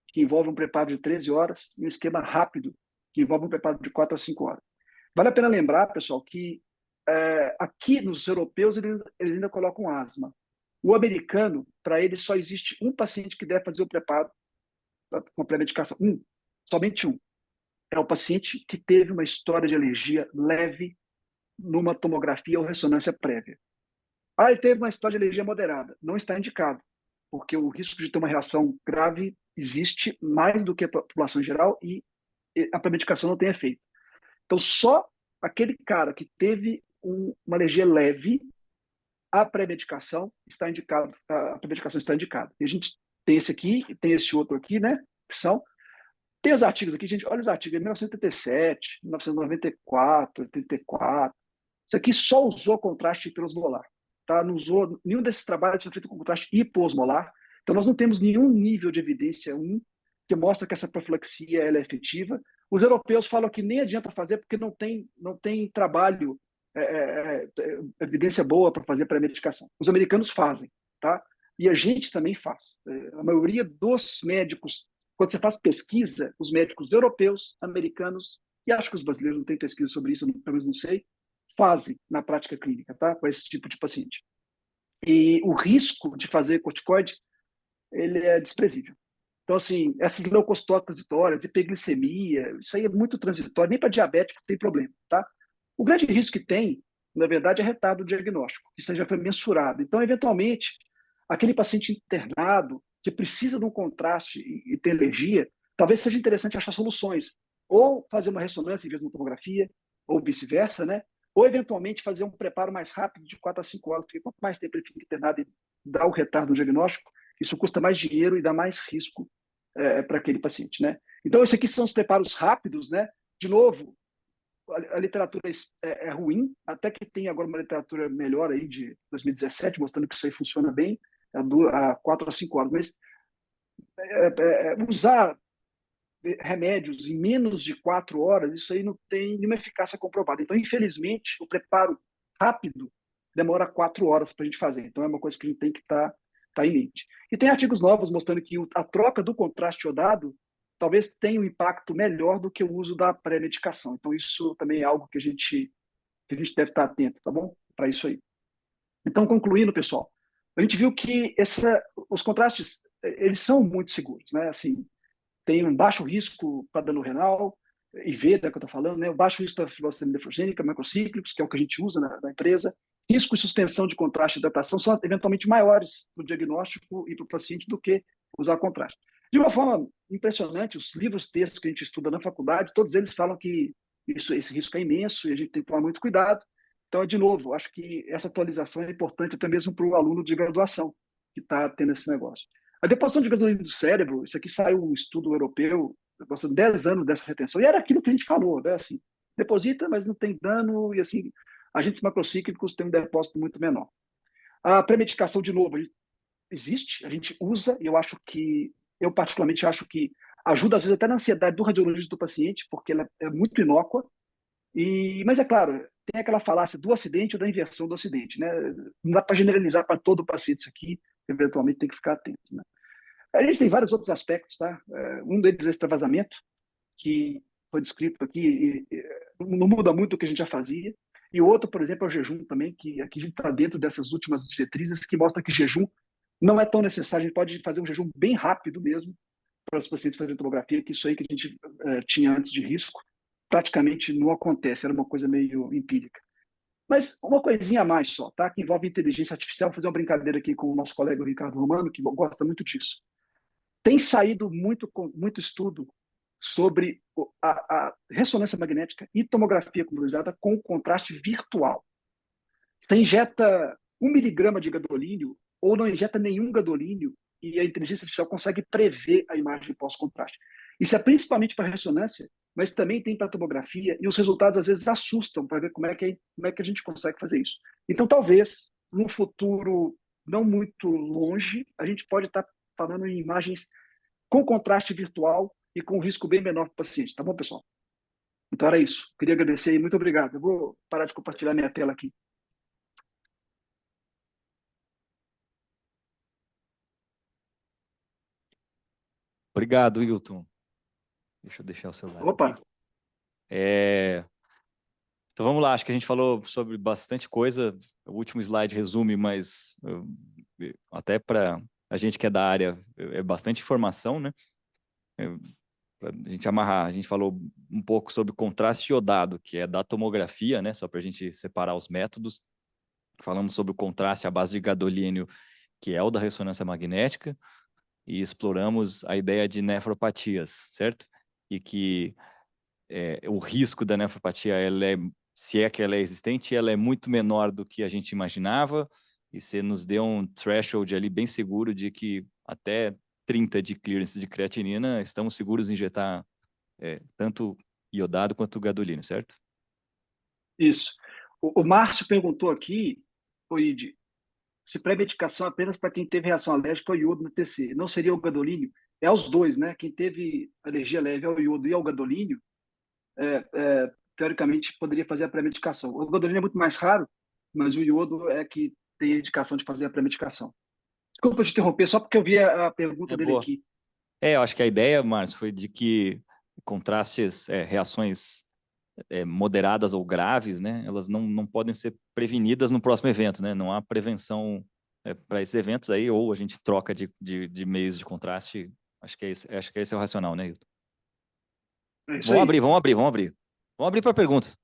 que envolve um preparo de 13 horas, e um esquema rápido, que envolve um preparo de 4 a 5 horas. Vale a pena lembrar, pessoal, que aqui nos europeus eles ainda colocam asma. O americano, para ele, só existe um paciente que deve fazer o preparo com a pré-medicação. Somente um. É o paciente que teve uma história de alergia leve numa tomografia ou ressonância prévia. Ah, ele teve uma história de alergia moderada. Não está indicado, porque o risco de ter uma reação grave existe mais do que a população em geral e a premedicação não tem efeito. Então, só aquele cara que teve uma alergia leve, a pré-medicação está indicado, a pré-medicação está indicada. E a gente tem esse aqui e tem esse outro aqui, né? Que são. Tem os artigos aqui, gente. Olha os artigos, 1987, 1994, 84. Isso aqui só usou contraste hiperosmolar. Tá? Não usou, nenhum desses trabalhos foi feito com contraste hipoosmolar. Então, nós não temos nenhum nível de evidência que mostra que essa profilaxia ela é efetiva. Os europeus falam que nem adianta fazer porque não tem trabalho, evidência boa para fazer pré-medicação. Os americanos fazem, tá? E a gente também faz. A maioria dos médicos, quando você faz pesquisa, os médicos europeus, americanos, e acho que os brasileiros não têm pesquisa sobre isso, pelo menos não sei, fazem na prática clínica, tá? Com esse tipo de paciente. E o risco de fazer corticoide, ele é desprezível. Então, assim, essas leucocitócias transitórias, hiperglicemia, isso aí é muito transitório, nem para diabético tem problema, tá? O grande risco que tem, na verdade, é retardo diagnóstico, isso já foi mensurado. Então, eventualmente, aquele paciente internado que precisa de um contraste e tem alergia, talvez seja interessante achar soluções, ou fazer uma ressonância em vez de uma tomografia, ou vice-versa, né? Ou, eventualmente, fazer um preparo mais rápido de 4 a 5 horas, porque quanto mais tempo ele fica internado e dá o retardo diagnóstico, isso custa mais dinheiro e dá mais risco para aquele paciente, né? Então, esses aqui são os preparos rápidos, né? De novo, a literatura é ruim, até que tem agora uma literatura melhor aí de 2017, mostrando que isso aí funciona bem, a 4 a 5 horas. Mas usar remédios em menos de 4 horas, isso aí não tem nenhuma eficácia comprovada. Então, infelizmente, o preparo rápido demora 4 horas para a gente fazer. Então, é uma coisa que a gente tem que estar em mente. E tem artigos novos mostrando que a troca do contraste iodado talvez tenha um impacto melhor do que o uso da pré-medicação. Então, isso também é algo que a gente deve estar atento, tá bom? Para isso aí. Então, concluindo, pessoal, a gente viu que os contrastes, eles são muito seguros, né? Assim, tem um baixo risco para dano renal, IV, né, que eu estou falando, né? O baixo risco para fibrose nefrogênica, macrocíclicos, que é o que a gente usa na empresa. Risco e suspensão de contraste e hidratação são eventualmente maiores para o diagnóstico e para o paciente do que usar contraste. De uma forma impressionante, os livros, textos que a gente estuda na faculdade, todos eles falam que esse risco é imenso e a gente tem que tomar muito cuidado. Então, de novo, acho que essa atualização é importante até mesmo para o aluno de graduação que está tendo esse negócio. A deposição de gasolina do cérebro, isso aqui saiu um estudo europeu, passou 10 anos dessa retenção, e era aquilo que a gente falou, né? Assim, deposita, mas não tem dano, e assim, agentes macrocíclicos têm um depósito muito menor. A premedicação, de novo, existe, a gente usa, e eu particularmente acho que ajuda, às vezes, até na ansiedade do radiologista do paciente, porque ela é muito inócua, mas é claro, tem aquela falácia do acidente ou da inversão do acidente, né? Não dá para generalizar para todo o paciente isso aqui, eventualmente tem que ficar atento, né? A gente tem vários outros aspectos, tá? Um deles é extravasamento, que foi descrito aqui, não muda muito o que a gente já fazia. E o outro, por exemplo, é o jejum também, que aqui a gente está dentro dessas últimas diretrizes, que mostra que jejum não é tão necessário, a gente pode fazer um jejum bem rápido mesmo para os pacientes fazerem tomografia, que isso aí que a gente tinha antes de risco, praticamente não acontece, era uma coisa meio empírica. Mas uma coisinha a mais só, tá? Que envolve inteligência artificial. Vou fazer uma brincadeira aqui com o nosso colega Ricardo Romano, que gosta muito disso. Tem saído muito estudo sobre a ressonância magnética e tomografia computadorizada com contraste virtual. Você injeta 1 miligrama de gadolínio ou não injeta nenhum gadolínio e a inteligência artificial consegue prever a imagem pós-contraste. Isso é principalmente para ressonância, mas também tem para tomografia, e os resultados às vezes assustam para ver como é que a gente consegue fazer isso. Então, talvez, num futuro não muito longe, a gente pode estar falando em imagens com contraste virtual e com risco bem menor para o paciente. Tá bom, pessoal? Então era isso. Queria agradecer e muito obrigado. Eu vou parar de compartilhar minha tela aqui. Obrigado, Wilton. Deixa eu deixar o celular. Opa! Então vamos lá, acho que a gente falou sobre bastante coisa. O último slide resume, mas até para a gente que é da área, é bastante informação, né? Para a gente amarrar, a gente falou um pouco sobre contraste iodado, que é da tomografia, né? Só para a gente separar os métodos. Falamos sobre o contraste à base de gadolínio, que é o da ressonância magnética, e exploramos a ideia de nefropatias, certo? E que o risco da nefropatia, se é que ela é existente, ela é muito menor do que a gente imaginava, e você nos deu um threshold ali bem seguro de que até 30 de clearance de creatinina, estamos seguros em injetar tanto iodado quanto gadolínio, certo? Isso. O Márcio perguntou aqui, Oide, se pré-medicação é apenas para quem teve reação alérgica ao iodo no TC. Não seria o gadolínio? É aos dois, né? Quem teve alergia leve ao iodo e ao gadolínio, teoricamente, poderia fazer a pré-medicação. O gadolínio é muito mais raro, mas o iodo é que tem a indicação de fazer a pré-medicação. Desculpa te interromper, só porque eu vi a pergunta dele Boa. aqui. Eu acho que a ideia, Márcio, foi de que contrastes, reações moderadas ou graves, né? Elas não podem ser prevenidas no próximo evento, né? Não há prevenção para esses eventos aí, ou a gente troca de meios de contraste. Acho que esse é o racional, né, Hilton? É isso Vamos aí. abrir. Vamos abrir para perguntas.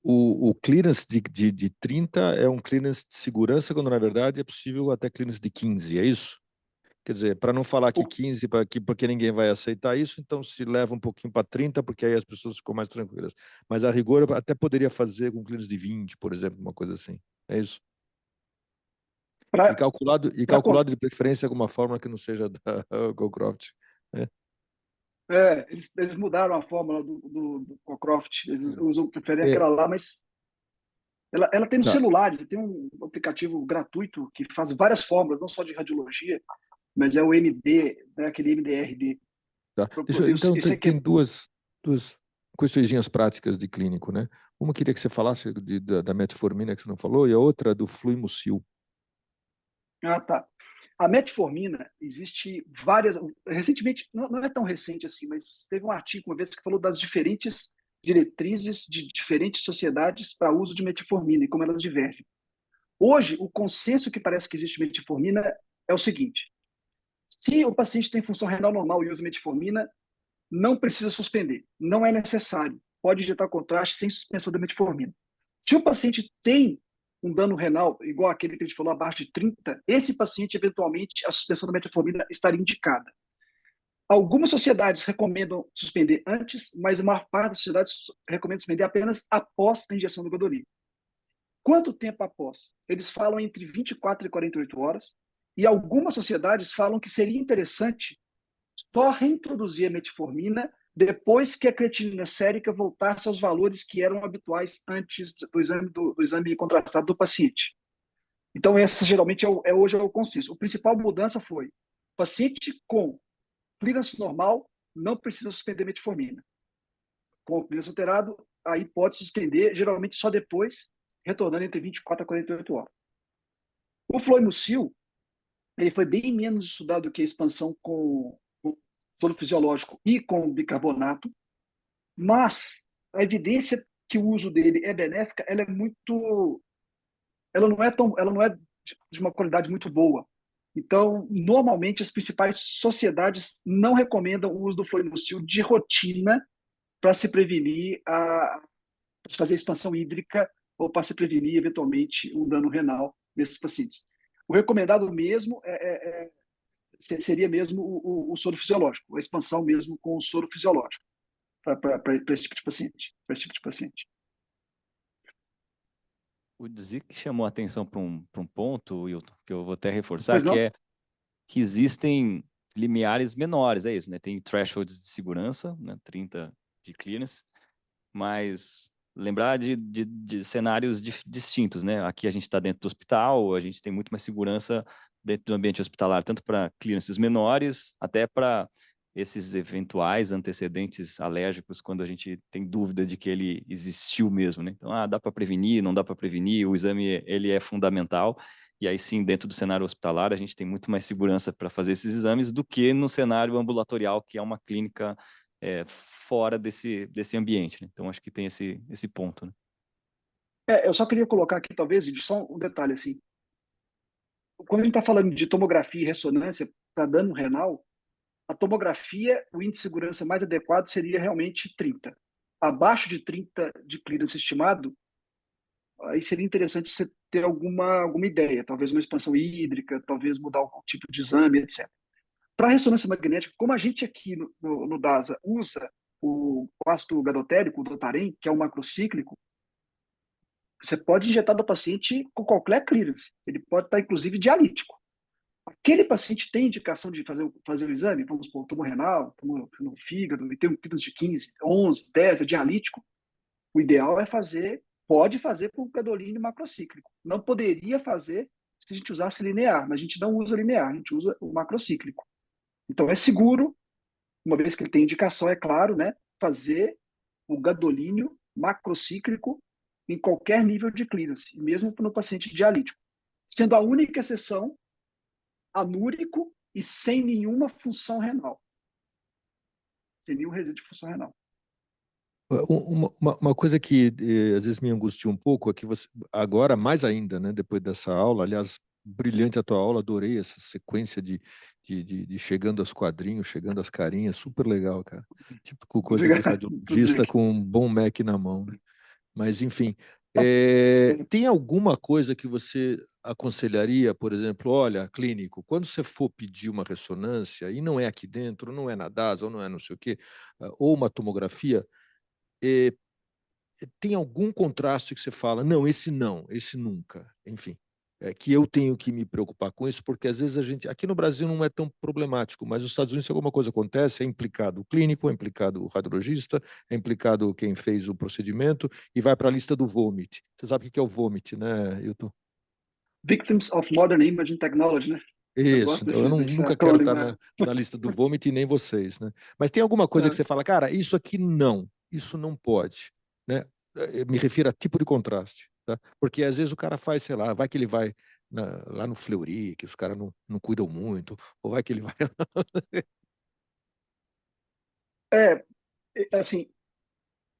O clearance de 30 é um clearance de segurança, quando na verdade é possível até clearance de 15, é isso? Quer dizer, para não falar que 15, porque ninguém vai aceitar isso, então se leva um pouquinho para 30, porque aí as pessoas ficam mais tranquilas. Mas a rigor até poderia fazer com clearance de 20, por exemplo, uma coisa assim. É isso? Calculado de preferência de alguma forma que não seja da Gocroft. Eles mudaram a fórmula do Cockcroft. Eles preferem aquela lá, mas ela tem nos Não. celulares. Tem um aplicativo gratuito que faz várias fórmulas, não só de radiologia, mas é o MD, né, aquele MDRD. Tá. Então, tem duas coisinhas práticas de clínico, né? Uma queria que você falasse da metformina, que você não falou, e a outra do Fluimucil. Ah, tá. A metformina, existe várias. Recentemente, não é tão recente assim, mas teve um artigo uma vez que falou das diferentes diretrizes de diferentes sociedades para uso de metformina e como elas divergem. Hoje, o consenso que parece que existe de metformina é o seguinte: se o paciente tem função renal normal e usa metformina, não precisa suspender, não é necessário. Pode injetar contraste sem suspensão da metformina. Se o paciente tem um dano renal igual aquele que a gente falou, abaixo de 30, esse paciente, eventualmente, a suspensão da metformina estaria indicada. Algumas sociedades recomendam suspender antes, mas a maior parte das sociedades recomenda suspender apenas após a injeção do gadolínio. Quanto tempo após? Eles falam entre 24 e 48 horas, e algumas sociedades falam que seria interessante só reintroduzir a metformina depois que a creatinina sérica voltasse aos valores que eram habituais antes do exame contrastado do paciente. Então, essa geralmente hoje é o consenso. A principal mudança foi: paciente com clearance normal não precisa suspender metformina. Com o clearance alterado, aí pode suspender, geralmente só depois, retornando entre 24 a 48 horas. O Fluimucil, ele foi bem menos estudado do que a expansão com soro fisiológico e com bicarbonato, mas a evidência que o uso dele é benéfica, ela não é de uma qualidade muito boa. Então, normalmente as principais sociedades não recomendam o uso do Fluimucil de rotina para se prevenir para se fazer expansão hídrica ou para se prevenir eventualmente um dano renal nesses pacientes. O recomendado mesmo seria mesmo o soro fisiológico, a expansão mesmo com o soro fisiológico para esse tipo de paciente. O Zic chamou a atenção para um ponto, Wilton, que eu vou até reforçar, Pois não? que existem limiares menores, é isso, né? Tem thresholds de segurança, né? 30 de clearance, mas lembrar de cenários distintos, né? Aqui a gente está dentro do hospital, a gente tem muito mais segurança dentro do ambiente hospitalar, tanto para clearances menores, até para esses eventuais antecedentes alérgicos, quando a gente tem dúvida de que ele existiu mesmo, né? Então, dá para prevenir, não dá para prevenir, o exame ele é fundamental, e aí sim, dentro do cenário hospitalar, a gente tem muito mais segurança para fazer esses exames do que no cenário ambulatorial, que é uma clínica fora desse ambiente, né? Então, acho que tem esse ponto, né? Eu só queria colocar aqui, talvez, só um detalhe assim. Quando a gente está falando de tomografia e ressonância para dano renal, a tomografia, o índice de segurança mais adequado seria realmente 30. Abaixo de 30 de clearance estimado, aí seria interessante você ter alguma ideia, talvez uma expansão hídrica, talvez mudar algum tipo de exame, etc. Para ressonância magnética, como a gente aqui no DASA usa o ácido gadotérico, o Dotarem, que é um macrocíclico, você pode injetar no paciente com qualquer clearance. Ele pode estar, inclusive, dialítico. Aquele paciente tem indicação de fazer o exame, vamos supor, tumor renal, tumor no fígado, e tem um clearance de 15, 11, 10, é dialítico. O ideal é pode fazer com o gadolínio macrocíclico. Não poderia fazer se a gente usasse linear, mas a gente não usa linear, a gente usa o macrocíclico. Então é seguro, uma vez que ele tem indicação, é claro, né, fazer o gadolínio macrocíclico em qualquer nível de clearance, mesmo no paciente dialítico. Sendo a única exceção anúrico e sem nenhuma função renal. Sem nenhum resíduo de função renal. Uma coisa que às vezes me angustia um pouco é que você, agora mais ainda, né, depois dessa aula, aliás, brilhante a tua aula, adorei essa sequência de chegando aos quadrinhos, chegando às carinhas, super legal, cara. Tipo coisa de radiologista com um bom Mac na mão, né? Mas, enfim, tem alguma coisa que você aconselharia, por exemplo, olha, clínico, quando você for pedir uma ressonância, e não é aqui dentro, não é na DASA, ou não é não sei o quê, ou uma tomografia, tem algum contraste que você fala, não, esse nunca, enfim, que eu tenho que me preocupar com isso, porque às vezes a gente, aqui no Brasil não é tão problemático, mas nos Estados Unidos, se alguma coisa acontece, é implicado o clínico, é implicado o radiologista, é implicado quem fez o procedimento, e vai para a lista do VOMIT. Você sabe o que é o VOMIT, né, Hilton? Victims of Modern Imaging Technology, né? Isso, então eu nunca quero estar na lista do VOMIT e nem vocês, né? Mas tem alguma coisa que você fala, cara, isso aqui não, isso não pode, né? Eu me refiro a tipo de contraste, tá? Porque às vezes o cara faz, sei lá, vai que ele vai lá no Fleury, que os caras não cuidam muito, ou vai que ele vai... Assim,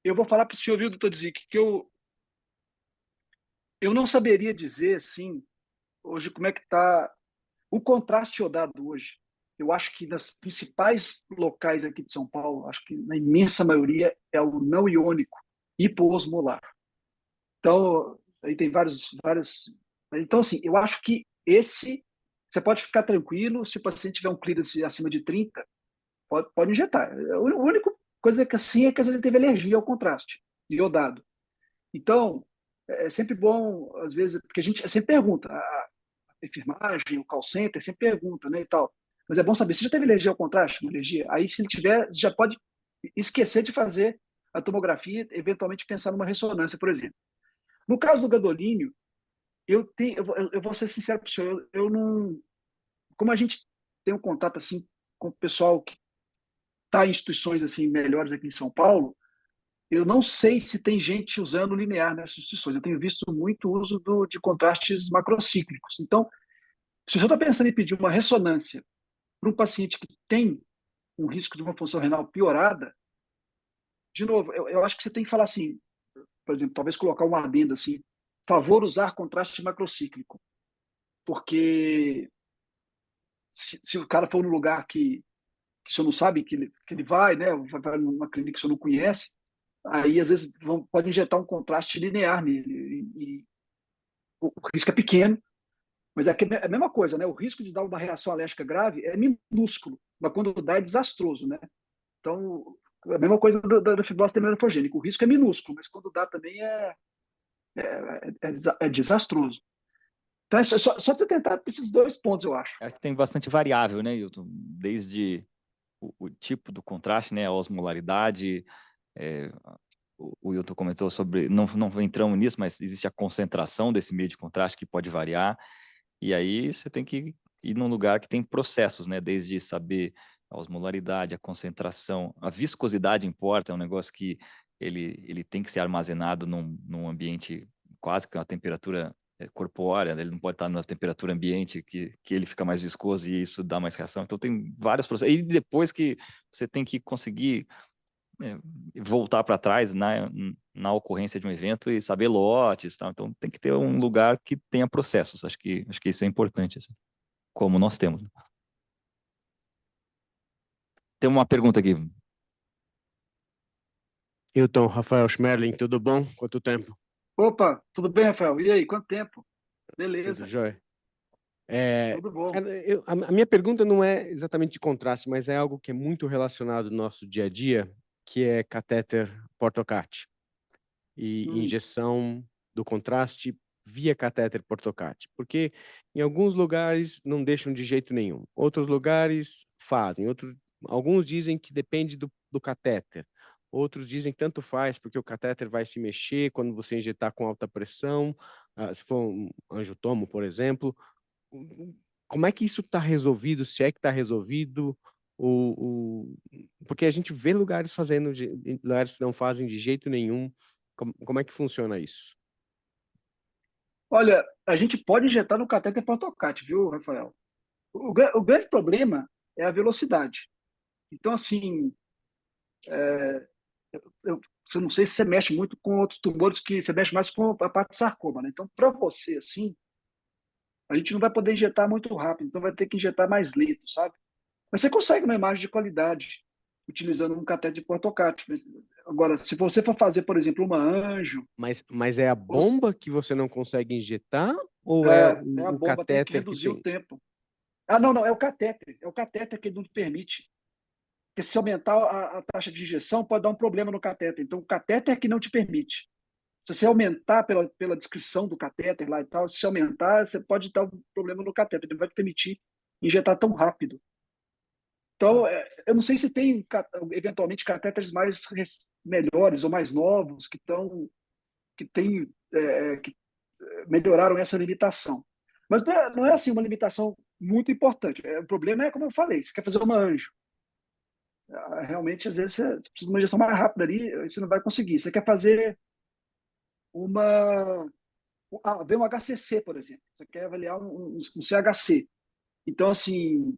eu vou falar para o senhor, viu, doutor Zic, que eu não saberia dizer, assim, hoje como é que está o contraste iodado hoje. Eu acho que nas principais locais aqui de São Paulo, acho que na imensa maioria é o não iônico, hipoosmolar. Então, aí tem vários. Então, assim, eu acho que você pode ficar tranquilo, se o paciente tiver um clearance acima de 30, pode injetar. A única coisa que assim é que ele teve alergia ao contraste iodado. Então, é sempre bom, às vezes, porque a gente sempre pergunta, a enfermagem, o call center, sempre pergunta, né, e tal. Mas é bom saber, se já teve alergia ao contraste, uma alergia, aí se ele tiver, já pode esquecer de fazer a tomografia, eventualmente pensar numa ressonância, por exemplo. No caso do gadolínio, eu vou ser sincero para o senhor, eu não, como a gente tem um contato assim com o pessoal que está em instituições assim melhores aqui em São Paulo, eu não sei se tem gente usando linear nessas instituições. Eu tenho visto muito uso de contrastes macrocíclicos. Então, se o senhor está pensando em pedir uma ressonância para um paciente que tem um risco de uma função renal piorada, de novo, eu acho que você tem que falar assim, por exemplo, talvez colocar um adendo assim, favor usar contraste macrocíclico, porque se o cara for num lugar que o senhor não sabe que ele vai, né, vai numa clínica que o senhor não conhece, aí às vezes pode injetar um contraste linear nele, e o risco é pequeno, mas é a mesma coisa, né? O risco de dar uma reação alérgica grave é minúsculo, mas quando dá é desastroso, né? Então, a mesma coisa da fibrose terminal-nefrogênica. O risco é minúsculo, mas quando dá também é desastroso. Então, é só tentar esses dois pontos, eu acho. É que tem bastante variável, né, Hilton? Desde o tipo do contraste, né, a osmolaridade, o Hilton comentou sobre, não entramos nisso, mas existe a concentração desse meio de contraste que pode variar, e aí você tem que ir num lugar que tem processos, né, desde saber a osmolaridade, a concentração, a viscosidade importa, é um negócio que ele tem que ser armazenado num ambiente quase que uma temperatura corpórea, ele não pode estar numa temperatura ambiente que ele fica mais viscoso e isso dá mais reação, então tem vários processos, e depois que você tem que conseguir voltar para trás na ocorrência de um evento e saber lotes, tá? Então tem que ter um lugar que tenha processos. Acho que isso é importante, assim, como nós temos. Tem uma pergunta aqui. Hilton, Rafael Schmerling, tudo bom? Quanto tempo? Opa, tudo bem, Rafael? E aí, quanto tempo? Tudo Beleza, jóia? tudo bom. A minha pergunta não é exatamente de contraste, mas é algo que é muito relacionado no nosso dia a dia, que é catéter Portocat e injeção do contraste via catéter Portocat, porque em alguns lugares não deixam de jeito nenhum, outros lugares fazem, alguns dizem que depende do catéter, outros dizem que tanto faz, porque o catéter vai se mexer quando você injetar com alta pressão, se for um angiotomo, por exemplo. Como é que isso está resolvido? Se é que está resolvido? Porque a gente vê lugares fazendo, lugares que não fazem de jeito nenhum. Como é que funciona isso? Olha, a gente pode injetar no catéter Portocat, viu, Rafael? O grande problema é a velocidade. Então, assim, eu não sei se você mexe muito com outros tumores, que você mexe mais com a parte de sarcoma, né? Então, para você, assim, a gente não vai poder injetar muito rápido, então vai ter que injetar mais lento, sabe? Mas você consegue uma imagem de qualidade utilizando um catéter de Portocat. Agora, se você for fazer, por exemplo, uma anjo, Mas é a bomba que você não consegue injetar ou é é a o bomba, tem que catéter que reduzir o tem? tempo. Ah, não, não, é o catéter. É o catéter que não permite. Porque se aumentar a taxa de injeção, pode dar um problema no catéter. Então, o catéter é que não te permite. Se você aumentar pela descrição do catéter lá e tal, se aumentar, você pode dar um problema no catéter. Ele vai te permitir injetar tão rápido. Então, eu não sei se tem, eventualmente, catéteres melhores ou mais novos que melhoraram essa limitação. Mas não é assim uma limitação muito importante. O problema é, como eu falei, você quer fazer uma anjo. Realmente, às vezes, você precisa de uma injeção mais rápida ali, você não vai conseguir. Você quer fazer ver um HCC, por exemplo. Você quer avaliar um CHC. Então, assim,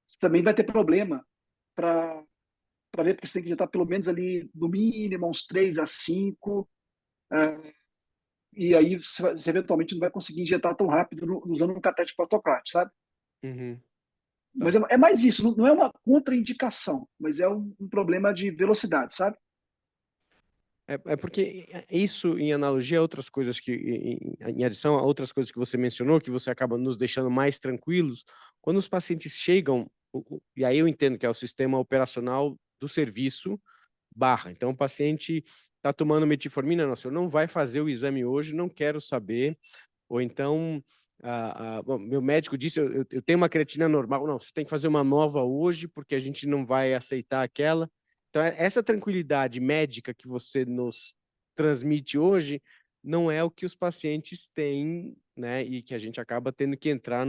você também vai ter problema para ver, porque você tem que injetar pelo menos ali, no mínimo, uns 3 a 5, e aí você eventualmente não vai conseguir injetar tão rápido usando um catéter Portocat, sabe? Uhum. Mas é mais isso, não é uma contraindicação, mas é um problema de velocidade, sabe? É porque isso, em analogia a outras coisas em adição a outras coisas que você mencionou, que você acaba nos deixando mais tranquilos, quando os pacientes chegam, e aí eu entendo que é o sistema operacional do serviço barra. Então, o paciente está tomando metformina, não, o senhor não vai fazer o exame hoje, não quero saber. Ou então, bom, meu médico disse, eu tenho uma creatina normal, não, você tem que fazer uma nova hoje, porque a gente não vai aceitar aquela. Então, essa tranquilidade médica que você nos transmite hoje não é o que os pacientes têm, né? E que a gente acaba tendo que entrar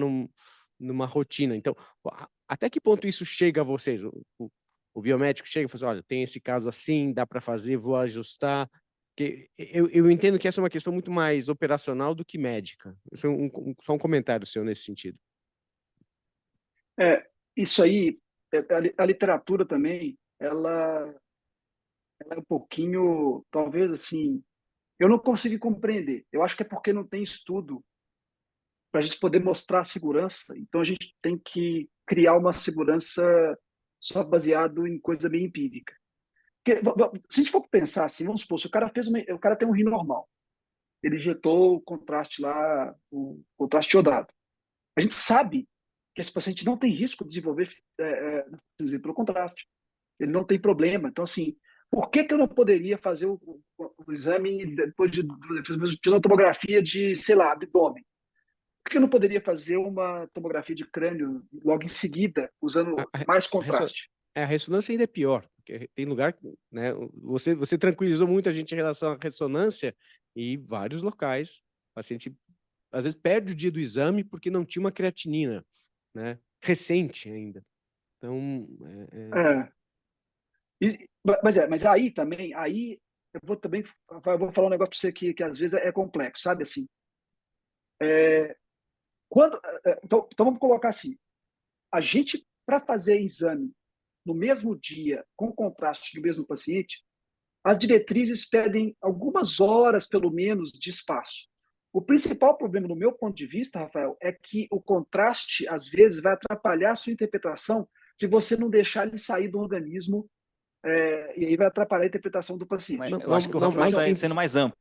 numa rotina. Então, até que ponto isso chega a vocês? O biomédico chega e fala assim, olha, tem esse caso assim, dá para fazer, vou ajustar. Porque eu entendo que essa é uma questão muito mais operacional do que médica. Isso é só um comentário seu nesse sentido. Isso aí, a literatura também, ela é um pouquinho, talvez assim, eu não consegui compreender. Eu acho que é porque não tem estudo para a gente poder mostrar a segurança. Então a gente tem que criar uma segurança só baseado em coisa bem empírica. Porque, se a gente for pensar assim, vamos supor, se o cara tem um rim normal, ele injetou o contraste lá, o contraste iodado. A gente sabe que esse paciente não tem risco de desenvolver pelo contraste. Ele não tem problema. Então, assim, por que eu não poderia fazer o exame depois de uma tomografia de, sei lá, abdômen? Por que eu não poderia fazer uma tomografia de crânio logo em seguida, usando mais contraste? A ressonância ainda é pior, porque tem lugar, né? Você tranquilizou muita gente em relação à ressonância e vários locais, o paciente às vezes perde o dia do exame porque não tinha uma creatinina, né? Recente ainda. Então, Mas aí também, eu vou falar um negócio para você que às vezes é complexo, sabe assim? Então vamos colocar assim, a gente, para fazer exame no mesmo dia, com contraste do mesmo paciente, as diretrizes pedem algumas horas, pelo menos, de espaço. O principal problema, do meu ponto de vista, Rafael, é que o contraste, às vezes, vai atrapalhar a sua interpretação se você não deixar ele sair do organismo, e aí vai atrapalhar a interpretação do paciente. Mas Não, eu acho que o não, Rafael mais está simples. sendo mais amplo.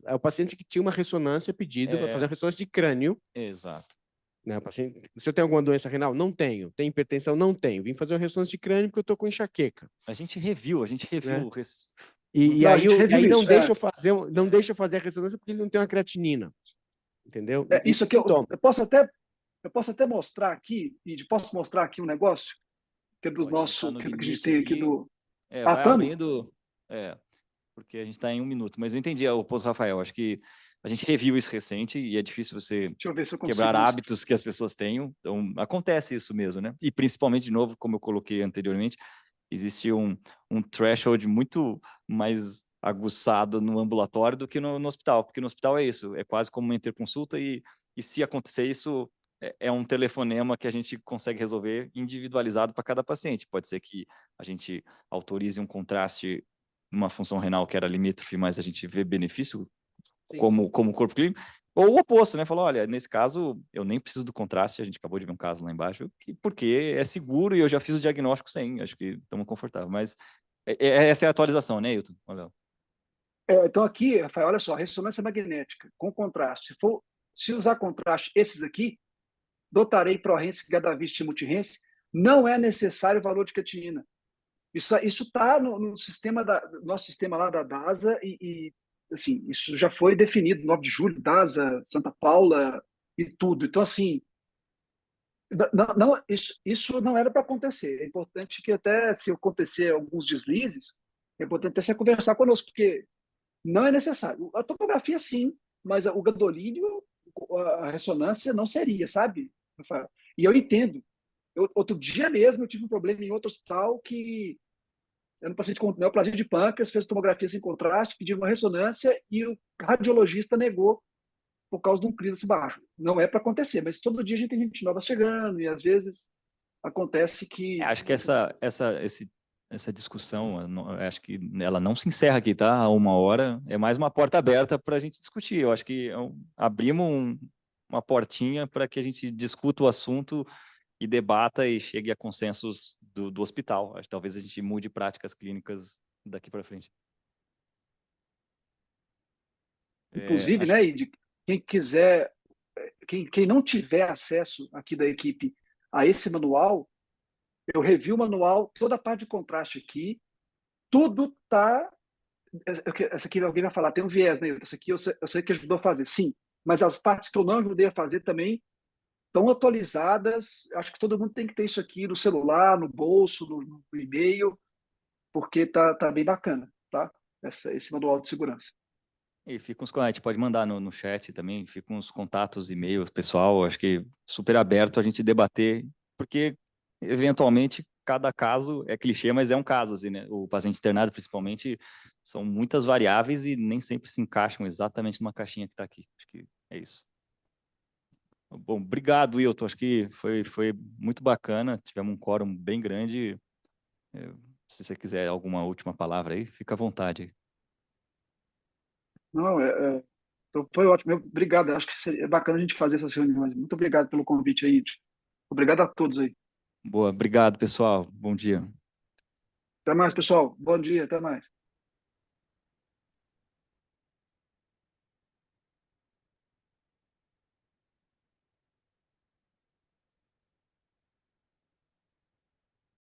É o paciente que tinha uma ressonância pedido para É. fazer a ressonância de crânio. Exato. Né? O paciente, se eu tenho alguma doença renal, não tenho. Tem hipertensão, não tenho. Vim fazer uma ressonância de crânio porque eu estou com enxaqueca. A gente reviu. Né? Não E Não, a aí, gente reviu aí não isso, deixa eu fazer, não deixa eu fazer a ressonância porque ele não tem uma creatinina. Entendeu? Isso aqui, eu posso até mostrar aqui, e posso mostrar aqui um negócio, que é do Pode, nosso, tá no que a gente limite tem aqui aqui. do... Vai tamo? abrindo. Porque a gente está em 1 minuto. Mas eu entendi o ponto, Rafael. Acho que a gente reviu isso recente e é difícil você Deixa eu ver se eu consigo quebrar mostrar. hábitos que as pessoas tenham. Então, acontece isso mesmo, né? E principalmente, de novo, como eu coloquei anteriormente, existe um threshold muito mais aguçado no ambulatório do que no hospital, porque no hospital é isso, é quase como uma interconsulta e se acontecer isso, é um telefonema que a gente consegue resolver individualizado para cada paciente. Pode ser que a gente autorize um contraste numa função renal que era limítrofe, mas a gente vê benefício como corpo clínico, ou o oposto, né? Falou, olha, nesse caso, eu nem preciso do contraste, a gente acabou de ver um caso lá embaixo, porque é seguro e eu já fiz o diagnóstico sem, acho que estamos confortáveis. Mas essa é a atualização, né, Hilton? Olha. Então aqui, Rafael, olha só, ressonância magnética com contraste. Se usar contraste, esses aqui, dotarei ProRense, Gadavist e Multirense, não é necessário valor de creatinina. Isso está no sistema nosso sistema lá da DASA e assim, isso já foi definido, 9 de julho, DASA, Santa Paula e tudo. Então, assim, isso não era para acontecer. É importante que até se acontecer alguns deslizes, é importante você conversar conosco, porque não é necessário. A topografia, sim, mas o gadolínio, a ressonância não seria, sabe, Rafael? E eu entendo. Outro dia mesmo eu tive um problema em outro hospital que era um paciente com neoplasia de pâncreas, fez tomografia sem contraste, pediu uma ressonância e o radiologista negou por causa de um clínice baixo. Não é para acontecer, mas todo dia a gente tem gente nova chegando e às vezes acontece que... Acho que essa discussão, acho que ela não se encerra aqui, tá? A 1 hora, é mais uma porta aberta para a gente discutir. Eu acho que abrimos uma portinha para que a gente discuta o assunto e debata e chegue a consensos do hospital. Acho que talvez a gente mude práticas clínicas daqui para frente. Inclusive, né, Id, quem quiser, quem não tiver acesso aqui da equipe a esse manual, eu revi o manual, toda a parte de contraste aqui, tudo tá... Essa aqui alguém vai falar, tem um viés, né? Essa aqui eu sei que ajudou a fazer, sim, mas as partes que eu não ajudei a fazer também estão atualizadas. Acho que todo mundo tem que ter isso aqui no celular, no bolso, no e-mail, porque tá bem bacana, tá? Esse manual de segurança. E a gente pode mandar no chat também, fica uns contatos, e-mails, pessoal, acho que super aberto a gente debater, porque eventualmente cada caso é clichê, mas é um caso, assim, né? O paciente internado, principalmente, são muitas variáveis e nem sempre se encaixam exatamente numa caixinha que está aqui. Acho que é isso. Bom, obrigado, Wilton. Acho que foi muito bacana. Tivemos um quórum bem grande. Se você quiser alguma última palavra aí, fica à vontade. Não, então foi ótimo. Obrigado. Acho que é bacana a gente fazer essas reuniões. Muito obrigado pelo convite aí. Obrigado a todos aí. Boa, obrigado, pessoal. Bom dia. Até mais, pessoal. Bom dia, até mais.